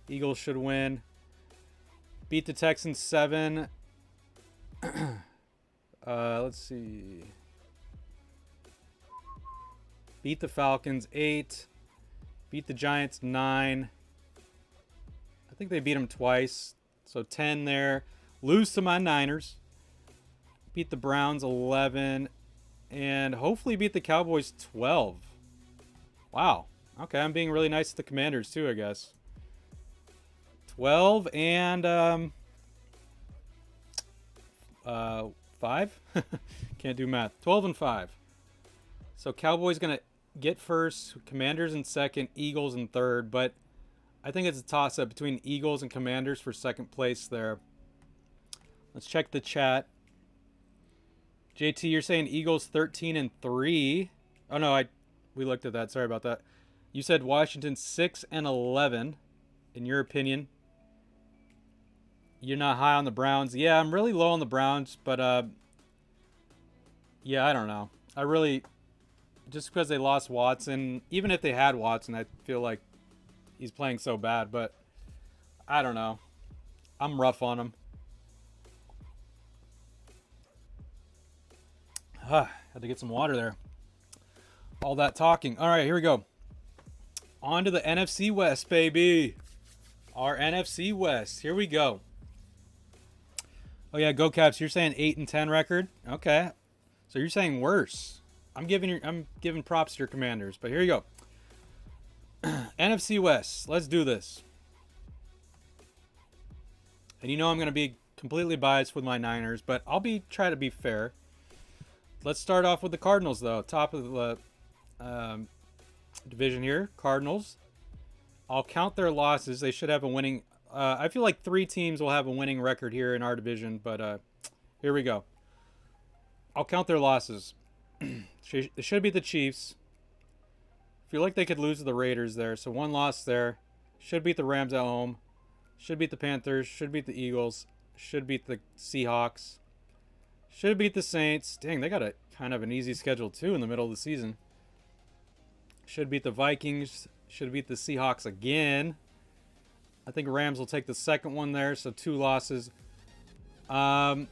Eagles should win. Beat the Texans. 7. Let's see. Beat the Falcons 8. Beat the Giants 9. I think they beat them twice. So 10 there. Lose to my Niners. Beat the Browns 11. And hopefully beat the Cowboys 12. Wow. Okay, I'm being really nice to the Commanders too, I guess. 12 and 5? Can't do math. 12 and 5. So Cowboys going to get first, Commanders in second, Eagles in third, but I think it's a toss-up between Eagles and Commanders for second place there. Let's check the chat. JT, you're saying Eagles 13-3. Oh no, we looked at that. Sorry about that. You said Washington 6-11. In your opinion, you're not high on the Browns. Yeah, I'm really low on the Browns, but yeah, I don't know. I really just because they lost Watson. Even if they had Watson, I feel like he's playing so bad. But I don't know. I'm rough on him. Had to get some water there. All that talking. All right, here we go. On to the NFC West, baby. Our NFC West. Here we go. Oh yeah, go Caps. You're saying 8-10 record. Okay, so you're saying worse. I'm giving props to your Commanders, but here you go. NFC West. Let's do this. And you know I'm going to be completely biased with my Niners, but I'll try to be fair. Let's start off with the Cardinals, though. Top of the division here. Cardinals. I'll count their losses. They should have a winning... I feel like 3 teams will have a winning record here in our division, but here we go. I'll count their losses. They should be the Chiefs. Feel like they could lose to the Raiders there, so 1 loss there. Should beat the Rams at home. Should beat the Panthers. Should beat the Eagles. Should beat the Seahawks. Should beat the Saints. Dang, they got a kind of an easy schedule too in the middle of the season. Should beat the Vikings. Should beat the Seahawks again. I think Rams will take the second one there, so 2 losses. So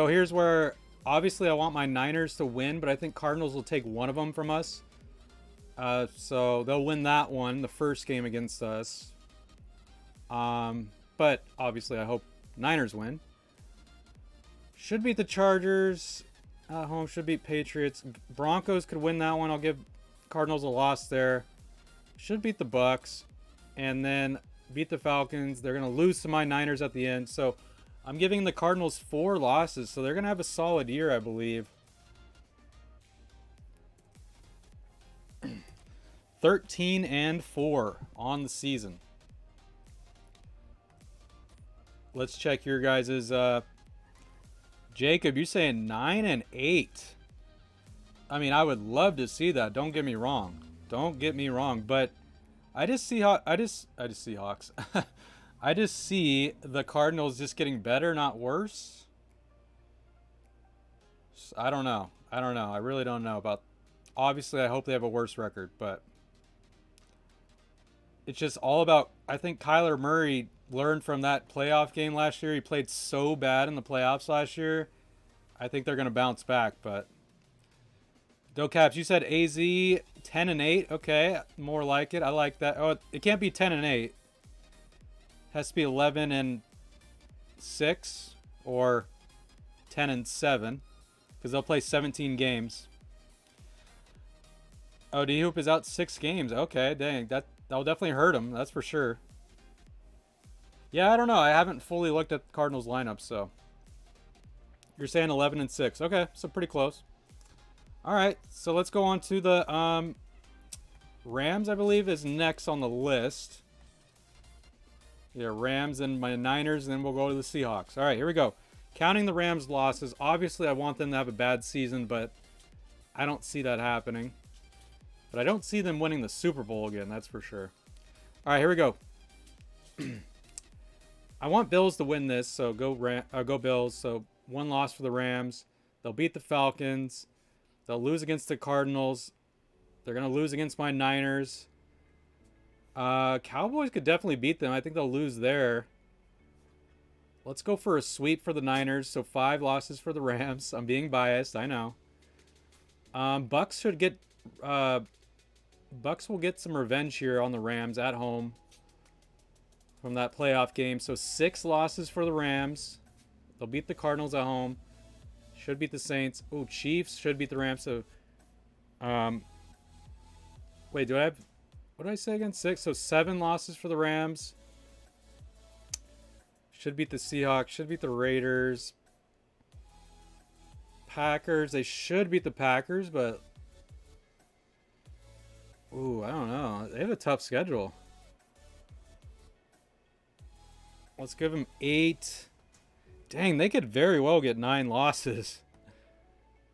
here's where, obviously I want my Niners to win, but I think Cardinals will take one of them from us. So they'll win that one, the first game against us. But obviously I hope Niners win. Should beat the Chargers at home. Should beat Patriots. Broncos could win that one. I'll give Cardinals a loss there. Should beat the Bucks. And then beat the Falcons. They're going to lose to my Niners at the end. So I'm giving the Cardinals 4 losses. So they're going to have a solid year, I believe. 13-4 on the season. Let's check your guys's... Jacob, you're saying 9-8. I mean, I would love to see that. Don't get me wrong. Don't get me wrong. But I just see Hawks. I just see the Cardinals just getting better, not worse. I don't know. I really don't know about. Obviously, I hope they have a worse record, but it's just all about. I think Kyler Murray learned from that playoff game last year. He played so bad in the playoffs last year. I think they're going to bounce back, but Go Caps, you said AZ 10-8. Okay, more like it. I like that. Oh, it can't be 10-8. It has to be 11-6 or 10-7 because they'll play 17 games. Oh, D-Hoop is out 6 games. Okay, dang. That'll definitely hurt him. That's for sure. Yeah, I don't know. I haven't fully looked at the Cardinals lineup, so. You're saying 11-6. Okay, so pretty close. All right, so let's go on to the Rams, I believe, is next on the list. Yeah, Rams and my Niners, and then we'll go to the Seahawks. All right, here we go. Counting the Rams' losses. Obviously, I want them to have a bad season, but I don't see that happening. But I don't see them winning the Super Bowl again, that's for sure. All right, here we go. I want Bills to win this, so go Bills. So 1 loss for the Rams. They'll beat the Falcons. They'll lose against the Cardinals. They're going to lose against my Niners. Cowboys could definitely beat them. I think they'll lose there. Let's go for a sweep for the Niners. So 5 losses for the Rams. I'm being biased, I know. Bucks should get... Bucks will get some revenge here on the Rams at home from that playoff game. So 6 losses for the Rams. They'll beat the Cardinals at home. Should beat the Saints. Oh, Chiefs should beat the Rams. So, wait, do I have... What did I say again? 6? So 7 losses for the Rams. Should beat the Seahawks. Should beat the Raiders. Packers. They should beat the Packers, but... Ooh, I don't know. They have a tough schedule. Let's give them 8. Dang, they could very well get 9 losses.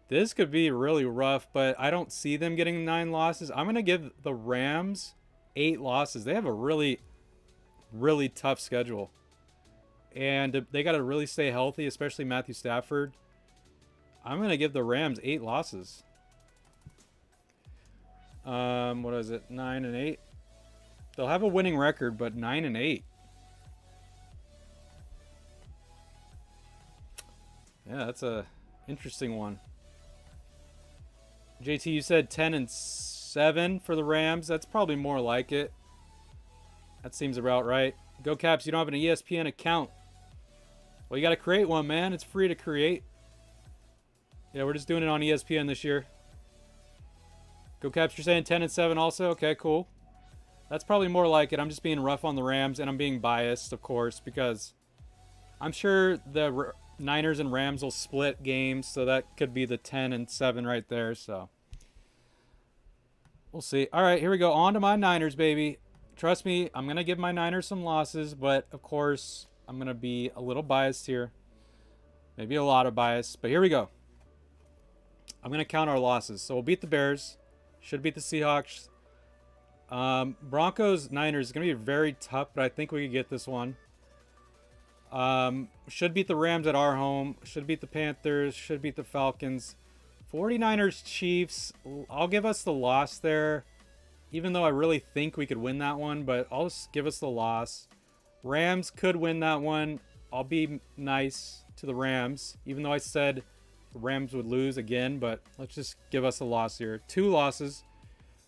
This could be really rough, but I don't see them getting 9 losses. I'm going to give the Rams 8 losses. They have a really, really tough schedule. And they got to really stay healthy, especially Matthew Stafford. I'm going to give the Rams 8 losses. What is it? 9 and 8. They'll have a winning record, but 9 and 8. Yeah, that's a interesting one. JT, you said 10 and 7 for the Rams. That's probably more like it. That seems about right. Go Caps, you don't have an ESPN account. Well, you got to create one, man. It's free to create. Yeah, we're just doing it on ESPN this year. Go Caps, you're saying 10 and 7 also? Okay, cool. That's probably more like it. I'm just being rough on the Rams, and I'm being biased, of course, because I'm sure the Niners and Rams will split games, so that could be the 10 and 7 right there. So we'll see. All right, here we go. On to my Niners, baby. Trust me, I'm going to give my Niners some losses, but of course, I'm going to be a little biased here. Maybe a lot of bias, but here we go. I'm going to count our losses. So we'll beat the Bears. Should beat the Seahawks. Broncos, Niners is going to be very tough, but I think we could get this one. Should beat the Rams at our home. Should beat the Panthers. Should beat the Falcons. 49ers, Chiefs. I'll give us the loss there, even though I really think we could win that one, but I'll just give us the loss. Rams could win that one. I'll be nice to the Rams, even though I said the Rams would lose again, but let's just give us a loss here. 2 losses.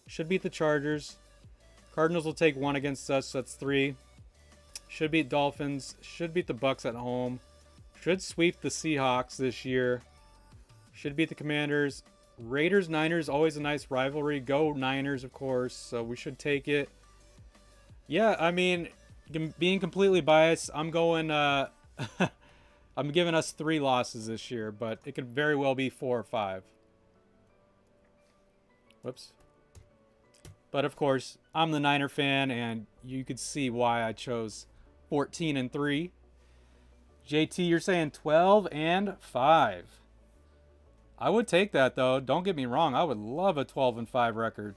Should beat the Chargers. Cardinals will take 1 against us, so that's 3. Should beat Dolphins. Should beat the Bucks at home. Should sweep the Seahawks this year. Should beat the Commanders. Raiders, Niners, always a nice rivalry. Go Niners, of course, so we should take it. Yeah, I mean, being completely biased, I'm going... I'm giving us 3 losses this year, but it could very well be 4 or 5. Whoops. But of course, I'm the Niner fan, and you could see why I chose 14 and 3. JT, you're saying 12 and 5. I would take that, though. Don't get me wrong. I would love a 12 and 5 record.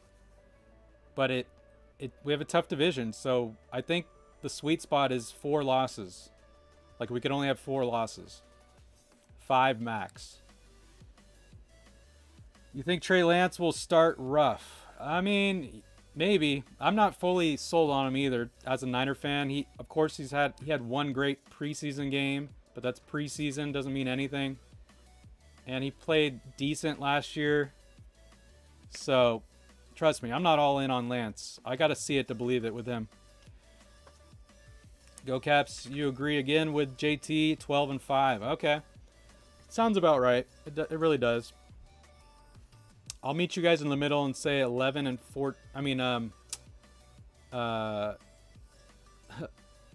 But we have a tough division, so I think the sweet spot is 4 losses. Like, we could only have 4 losses. 5 max. You think Trey Lance will start rough? I mean, maybe. I'm not fully sold on him either. As a Niner fan, of course he had one great preseason game, but that's preseason, doesn't mean anything. And he played decent last year. So, trust me, I'm not all in on Lance. I got to see it to believe it with him. Go Caps, you agree again with JT, 12 and 5. Okay. Sounds about right. It really does. I'll meet you guys in the middle and say 11 and 4. I mean,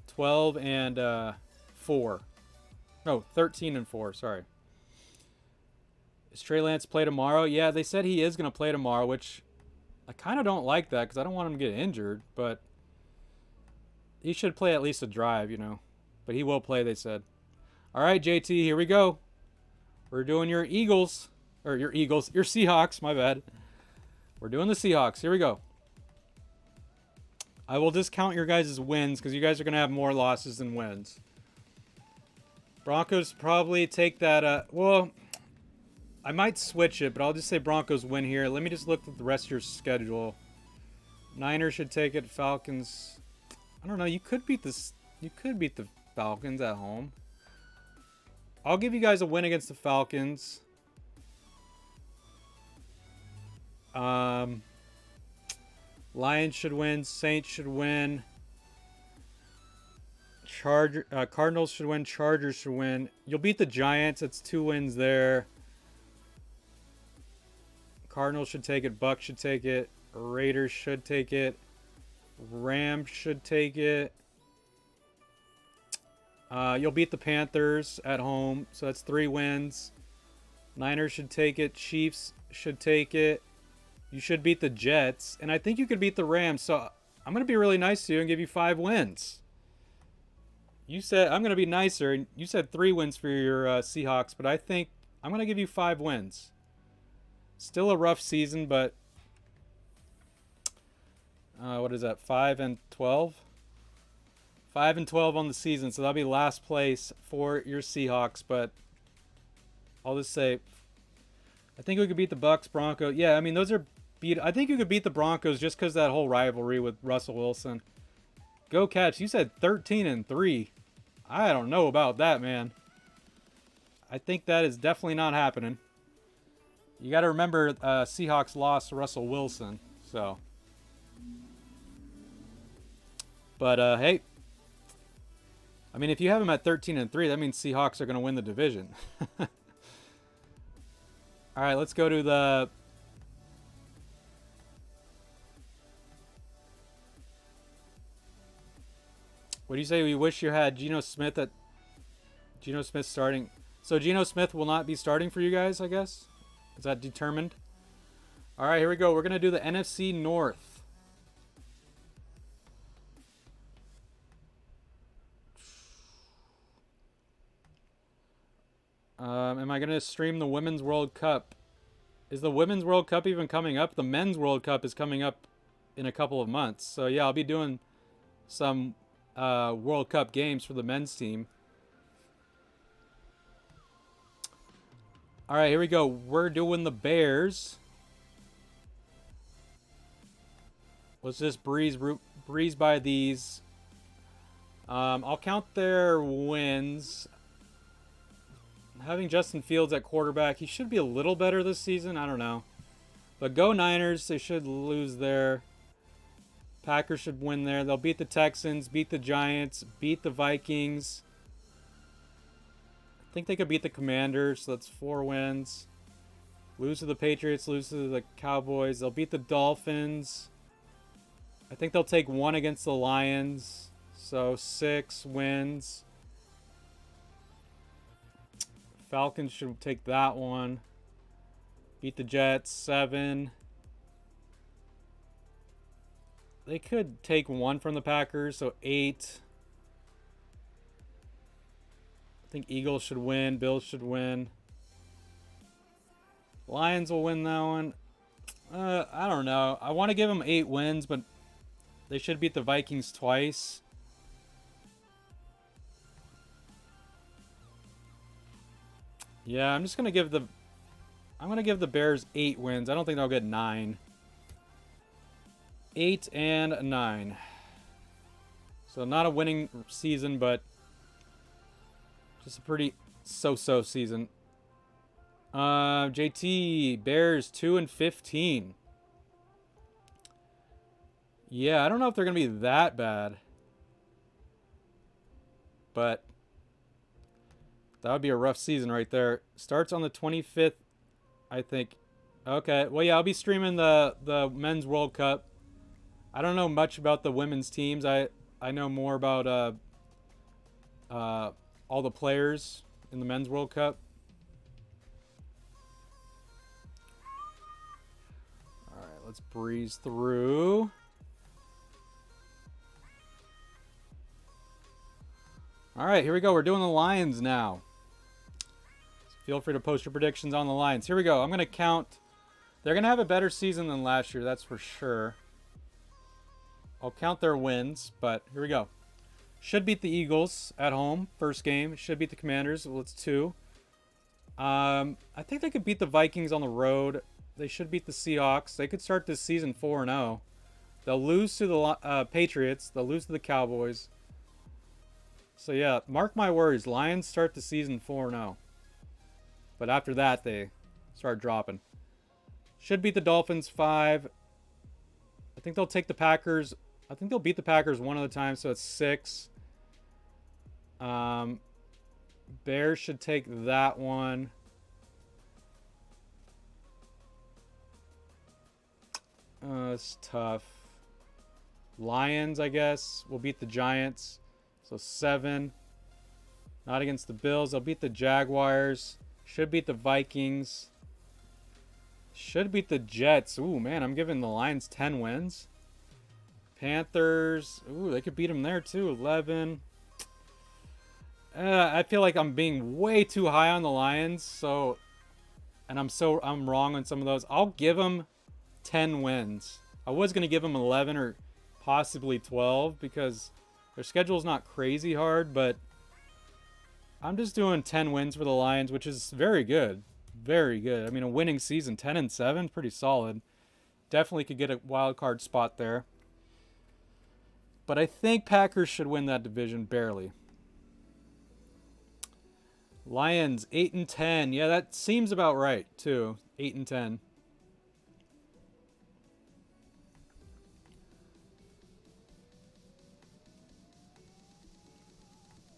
12 and 4. No, 13 and 4. Sorry. Is Trey Lance play tomorrow? Yeah, they said he is going to play tomorrow, which I kind of don't like that because I don't want him to get injured, but he should play at least a drive, you know. But he will play, they said. All right, JT, here we go. We're doing your Eagles. Or your Seahawks, my bad. We're doing the Seahawks. Here we go. I will discount your guys' wins because you guys are going to have more losses than wins. Broncos probably take that. Well, I might switch it, but I'll just say Broncos win here. Let me just look at the rest of your schedule. Niners should take it. Falcons. I don't know. You could beat this. You could beat the Falcons at home. I'll give you guys a win against the Falcons. Lions should win. Saints should win. Cardinals should win. Chargers should win. You'll beat the Giants. That's 2 wins there. Cardinals should take it. Bucks should take it. Raiders should take it. Rams should take it. You'll beat the Panthers at home. So that's 3 wins. Niners should take it. Chiefs should take it. You should beat the Jets. And I think you could beat the Rams. So I'm going to be really nice to you and give you 5 wins. You said I'm going to be nicer. And you said 3 wins for your Seahawks. But I think I'm going to give you 5 wins. Still a rough season, but what is that? 5-12. 5-12 on the season, so that'll be last place for your Seahawks. But I'll just say, I think we could beat the Bucks, Broncos. Yeah, I mean those are beat. I think you could beat the Broncos just because that whole rivalry with Russell Wilson. Go Cats! You said 13-3. I don't know about that, man. I think that is definitely not happening. You got to remember, Seahawks lost Russell Wilson, so. But hey, I mean, if you have them at 13-3, that means Seahawks are going to win the division. All right, let's go to the. What do you say? We wish you had Geno Smith at. Geno Smith starting. So Geno Smith will not be starting for you guys, I guess. Is that determined? All right, here we go. We're gonna do the NFC North. Am I gonna stream the Women's World Cup? Is the Women's World Cup even coming up? The Men's World Cup is coming up in a couple of months. So yeah, I'll be doing some World Cup games for the men's team. All right, here we go. We're doing the Bears. Let's just breeze by these. I'll count their wins. Having Justin Fields at quarterback, he should be a little better this season. I don't know. But go Niners. They should lose there. Packers should win there. They'll beat the Texans, beat the Giants, beat the Vikings. I think they could beat the Commanders. So that's 4 wins. Lose to the Patriots, lose to the Cowboys. They'll beat the Dolphins. I think they'll take 1 against the Lions. So 6 wins. Falcons should take that one. Beat the Jets, 7. They could take 1 from the Packers, so 8. I think Eagles should win. Bills should win. Lions will win that one. I don't know. I want to give them 8 wins, but they should beat the Vikings twice. Yeah, I'm gonna give the Bears 8 wins. I don't think they'll get 9. 8 and 9. So not a winning season, but just a pretty so-so season. JT, Bears 2-15. Yeah, I don't know if they're gonna be that bad, but that would be a rough season right there. Starts on the 25th, I think. Okay, well, yeah, I'll be streaming the Men's World Cup. I don't know much about the women's teams. I know more about all the players in the Men's World Cup. All right, let's breeze through. All right, here we go. We're doing the Lions now. Feel free to post your predictions on the Lions. Here we go. I'm going to count. They're going to have a better season than last year, that's for sure. I'll count their wins, but here we go. Should beat the Eagles at home, first game. Should beat the Commanders. Well, it's 2. I think they could beat the Vikings on the road. They should beat the Seahawks. They could start this season 4-0. They'll lose to the Patriots. They'll lose to the Cowboys. So, yeah, mark my words. Lions start the season 4-0. But after that, they start dropping. Should beat the Dolphins 5. I think they'll take the Packers. I think they'll beat the Packers 1 at a time, so it's 6. Bears should take that one. It's tough. Lions, I guess, will beat the Giants. So 7. Not against the Bills. They'll beat the Jaguars. Should beat the Vikings. Should beat the Jets. Ooh, man, I'm giving the Lions 10 wins. Panthers. Ooh, they could beat them there too. 11. I feel like I'm being way too high on the Lions, so and I'm wrong on some of those. I'll give them 10 wins. I was gonna give them 11 or possibly 12 because their schedule's not crazy hard, but I'm just doing 10 wins for the Lions, which is very good. Very good. I mean, a winning season, 10-7, pretty solid. Definitely could get a wild card spot there. But I think Packers should win that division barely. Lions 8-10. Yeah, that seems about right too. 8-10.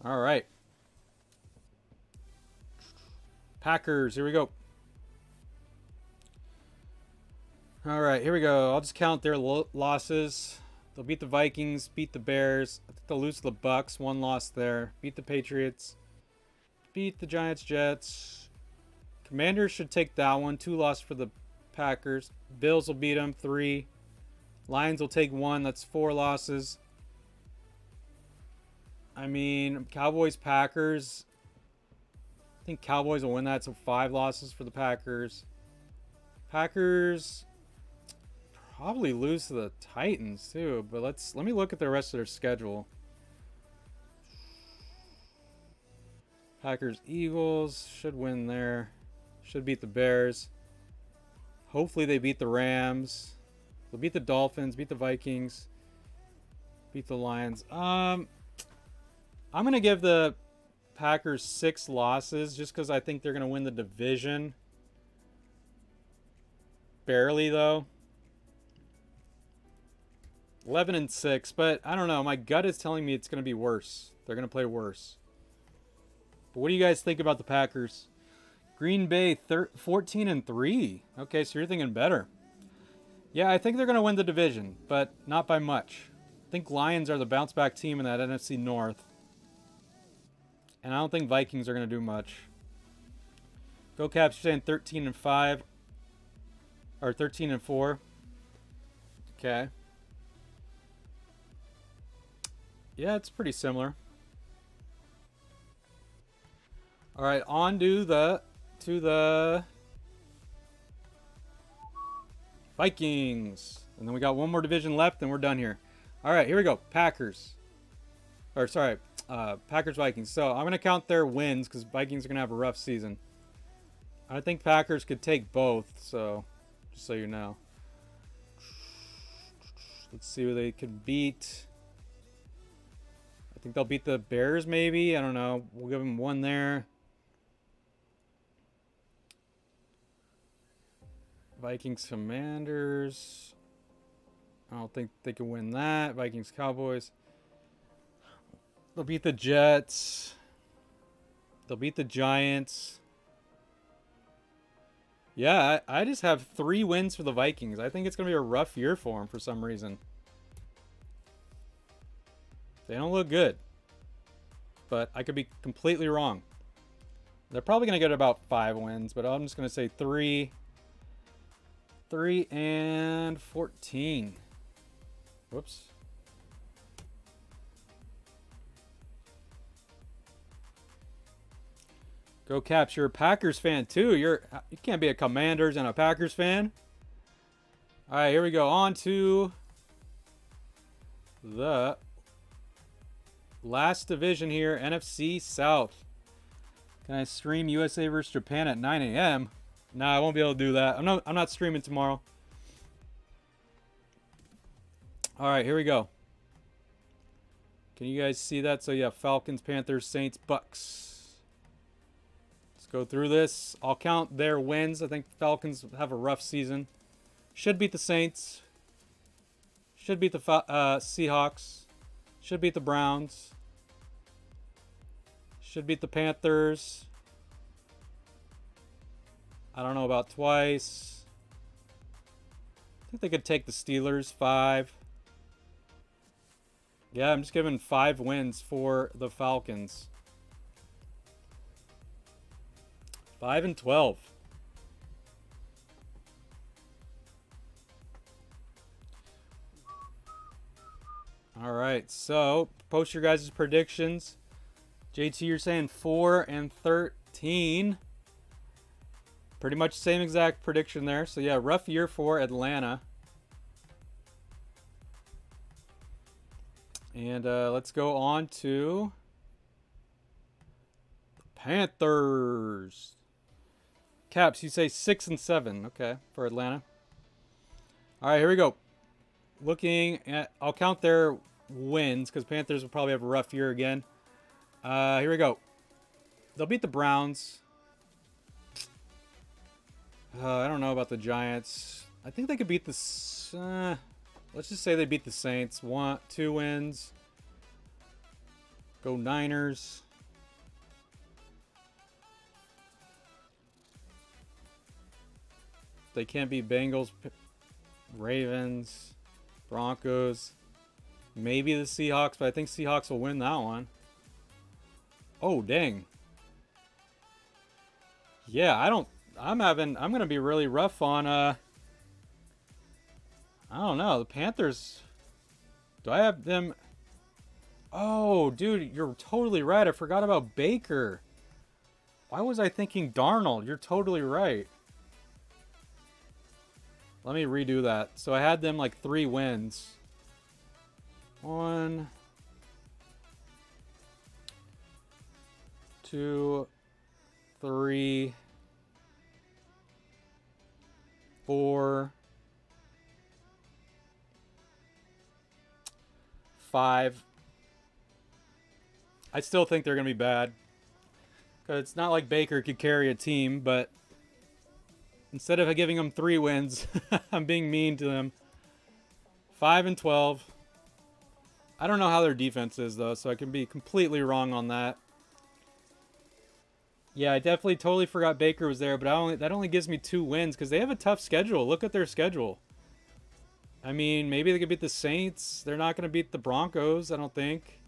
All right. Packers, here we go. All right, here we go. I'll just count their losses. They'll beat the Vikings, beat the Bears. I think they'll lose to the Bucks. One loss there. Beat the Patriots. Beat the Giants, Jets. Commanders should take that one. 2 losses for the Packers. Bills will beat them. 3. Lions will take 1. That's 4 losses. I mean, Cowboys, Packers. I think Cowboys will win that. So 5 losses for the Packers. Packers probably lose to the Titans too. But let me look at the rest of their schedule. Packers, Eagles should win there. Should beat the Bears. Hopefully they beat the Rams. They'll beat the Dolphins, beat the Vikings, beat the Lions. I'm gonna give the Packers 6 losses just because I think they're gonna win the division. Barely though. 11-6, but I don't know. My gut is telling me it's gonna be worse. They're gonna play worse. But what do you guys think about the Packers? Green Bay 14-3. Okay, so you're thinking better. Yeah, I think they're going to win the division, but not by much. I think Lions are the bounce back team in that NFC North. And I don't think Vikings are going to do much. Go Caps, you're saying 13-5 or 13-4. Okay. Yeah, it's pretty similar. All right, on to the Vikings. And then we got one more division left and we're done here. All right, here we go. Packers. Or sorry, Packers Vikings. So I'm going to count their wins because Vikings are going to have a rough season. I think Packers could take both, so just so you know. Let's see who they could beat. I think they'll beat the Bears maybe. I don't know. We'll give them 1 there. Vikings Commanders. I don't think they can win that. Vikings Cowboys. They'll beat the Jets. They'll beat the Giants. Yeah, I just have 3 wins for the Vikings. I think it's going to be a rough year for them for some reason. They don't look good. But I could be completely wrong. They're probably going to get about 5 wins, but I'm just going to say 3. 3-14. Whoops. Go Caps. You're a Packers fan too. You can't be a Commanders and a Packers fan. All right, here we go. On to the last division here, NFC South. Can I stream USA versus Japan at 9 a.m.? Nah, I won't be able to do that. I'm not streaming tomorrow. All right, here we go. Can you guys see that? So yeah, Falcons, Panthers, Saints, Bucks. Let's go through this. I'll count their wins. I think Falcons have a rough season. Should beat the Saints. Should beat the Seahawks. Should beat the Browns. Should beat the Panthers. I don't know about twice. I think they could take the Steelers. 5. Yeah, I'm just giving 5 wins for the Falcons. 5-12. All right, so post your guys' predictions. JT, you're saying 4-13. Pretty much same exact prediction there. So yeah, rough year for Atlanta. And let's go on to Panthers. Caps, you say 6 and 7, okay, for Atlanta. All right, here we go. Looking at, I'll count their wins because Panthers will probably have a rough year again. Here we go. They'll beat the Browns. I don't know about the Giants. I think they could beat the. Let's just say they beat the Saints. 2 wins. Go Niners. They can't beat Bengals, Ravens, Broncos. Maybe the Seahawks, but I think Seahawks will win that one. Oh, dang. Yeah, I'm going to be really rough on, I don't know, the Panthers. Do I have them? Oh, dude, you're totally right. I forgot about Baker. Why was I thinking Darnold? You're totally right. Let me redo that. So I had them like 3 wins. 1, 2, 3, 4, 5. I still think they're going to be bad. Because it's not like Baker could carry a team, but instead of giving them 3 wins, I'm being mean to them. 5 and 12. I don't know how their defense is, though, so I can be completely wrong on that. Yeah, I definitely totally forgot Baker was there, but that only gives me 2 wins because they have a tough schedule. Look at their schedule. I mean, maybe they could beat the Saints. They're not going to beat the Broncos, I don't think.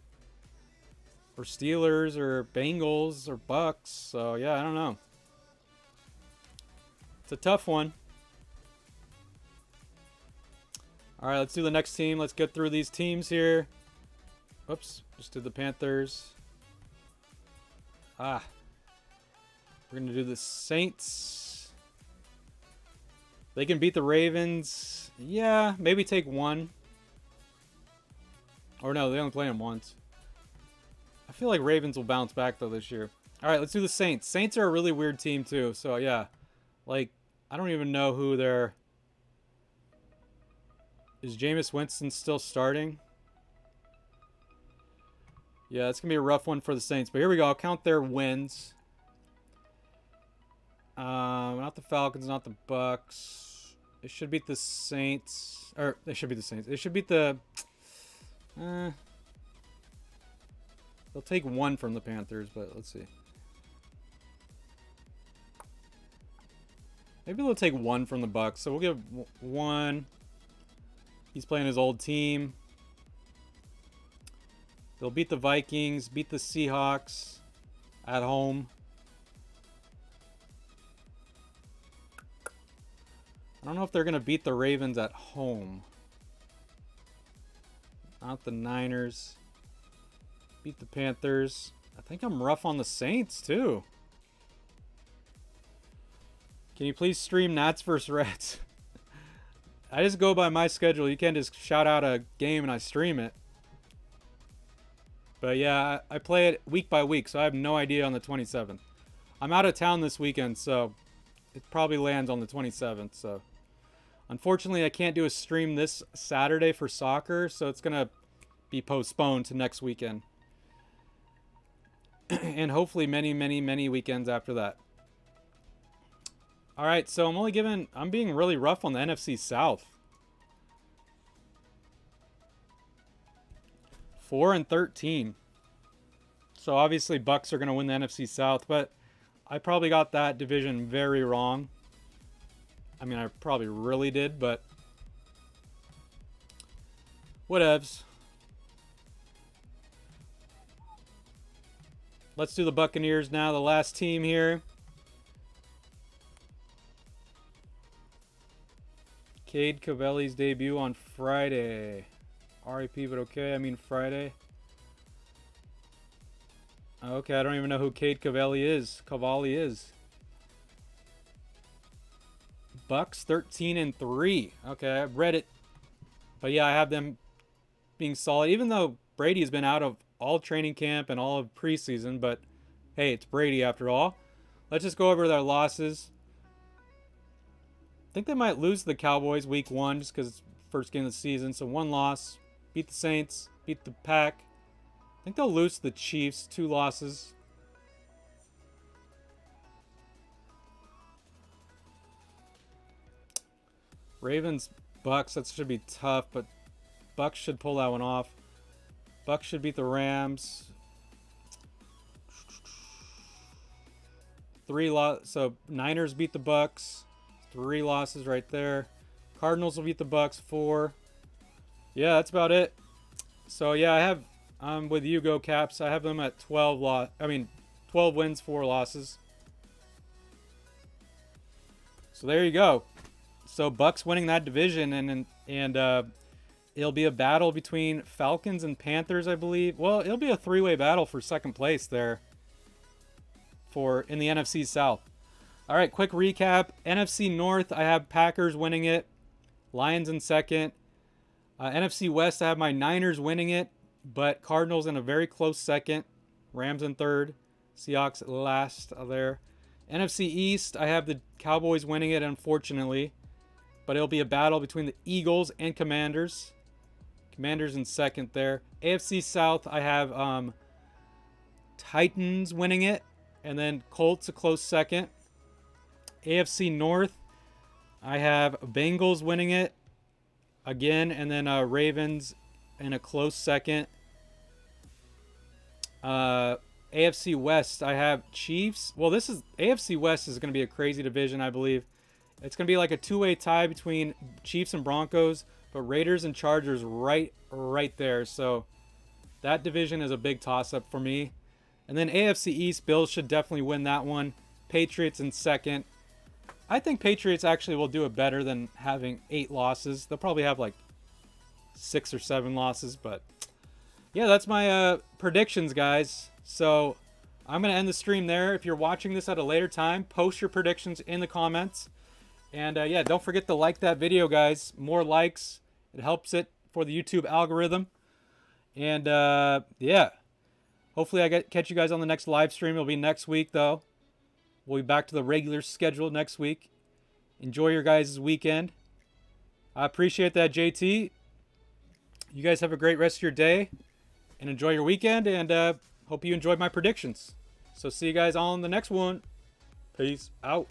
Or Steelers or Bengals or Bucks. So, yeah, I don't know. It's a tough one. All right, let's do the next team. Let's get through these teams here. Oops, just did the Panthers. We're going to do the Saints. They can beat the Ravens. Yeah, maybe take 1. Or no, they only play them once. I feel like Ravens will bounce back, though, this year. All right, let's do the Saints. Saints are a really weird team, too. So, yeah. Like, I don't even know who they're... Is Jameis Winston still starting? Yeah, it's going to be a rough one for the Saints. But here we go. I'll count their wins. Not the Falcons, not the Bucks. It should beat the Saints. Or, they should beat the Saints. It should beat the... They'll take 1 from the Panthers, but let's see. Maybe they'll take 1 from the Bucks. So we'll give 1. He's playing his old team. They'll beat the Vikings, beat the Seahawks at home. I don't know if they're going to beat the Ravens at home. Not the Niners. Beat the Panthers. I think I'm rough on the Saints, too. Can you please stream Nats vs. Reds? I just go by my schedule. You can't just shout out a game and I stream it. But yeah, I play it week by week, so I have no idea on the 27th. I'm out of town this weekend, so it probably lands on the 27th. So unfortunately, I can't do a stream this Saturday for soccer, so it's going to be postponed to next weekend. And hopefully many, many, many weekends after that. All right, so I'm being really rough on the NFC South. 4 and 13. So obviously Bucks are going to win the NFC South, but I probably got that division very wrong. I mean, I probably really did, but whatevs. Let's do the Buccaneers now, the last team here. Cade Cavelli's debut on Friday. RIP, but okay. I mean Friday. Okay, I don't even know who Cade Cavalli is. Bucks 13-3. Okay, I've read it. But yeah, I have them being solid, even though Brady has been out of all training camp and all of preseason. But hey, it's Brady after all. Let's just go over their losses. I think they might lose to the Cowboys week 1 just because it's first game of the season. So 1 loss. Beat the Saints. Beat the Pack. I think they'll lose to the Chiefs. 2 losses. Ravens, Bucks. That should be tough, but Bucks should pull that one off. Bucks should beat the Rams. 3 losses. So Niners beat the Bucks. 3 losses right there. Cardinals will beat the Bucks 4. Yeah, that's about it. So yeah, I'm with you, Go Caps. I have them at 12 wins, 4 losses. So there you go. So Bucks winning that division, and it'll be a battle between Falcons and Panthers, I believe. Well, it'll be a 3-way battle for second place there in the NFC South. All right, quick recap. NFC North, I have Packers winning it. Lions in second. NFC West, I have my Niners winning it, but Cardinals in a very close second. Rams in third. Seahawks last there. NFC East, I have the Cowboys winning it, unfortunately. But it'll be a battle between the Eagles and Commanders. Commanders in second there. AFC South, I have Titans winning it. And then Colts a close second. AFC North, I have Bengals winning it again. And then Ravens in a close second. AFC West, I have Chiefs. Well, AFC West is going to be a crazy division, I believe. It's going to be like a 2-way tie between Chiefs and Broncos, but Raiders and Chargers right there. So that division is a big toss-up for me. And then AFC East, Bills should definitely win that one. Patriots in second. I think Patriots actually will do it better than having 8 losses. They'll probably have like 6 or 7 losses, but yeah, that's my predictions, guys. So I'm going to end the stream there. If you're watching this at a later time, post your predictions in the comments. And yeah, don't forget to like that video, guys. More likes, it helps it for the YouTube algorithm. And yeah, hopefully I catch you guys on the next live stream. It'll be next week, though. We'll be back to the regular schedule next week. Enjoy your guys' weekend. I appreciate that, JT. You guys have a great rest of your day and enjoy your weekend. And hope you enjoyed my predictions. So see you guys on the next one. Peace out.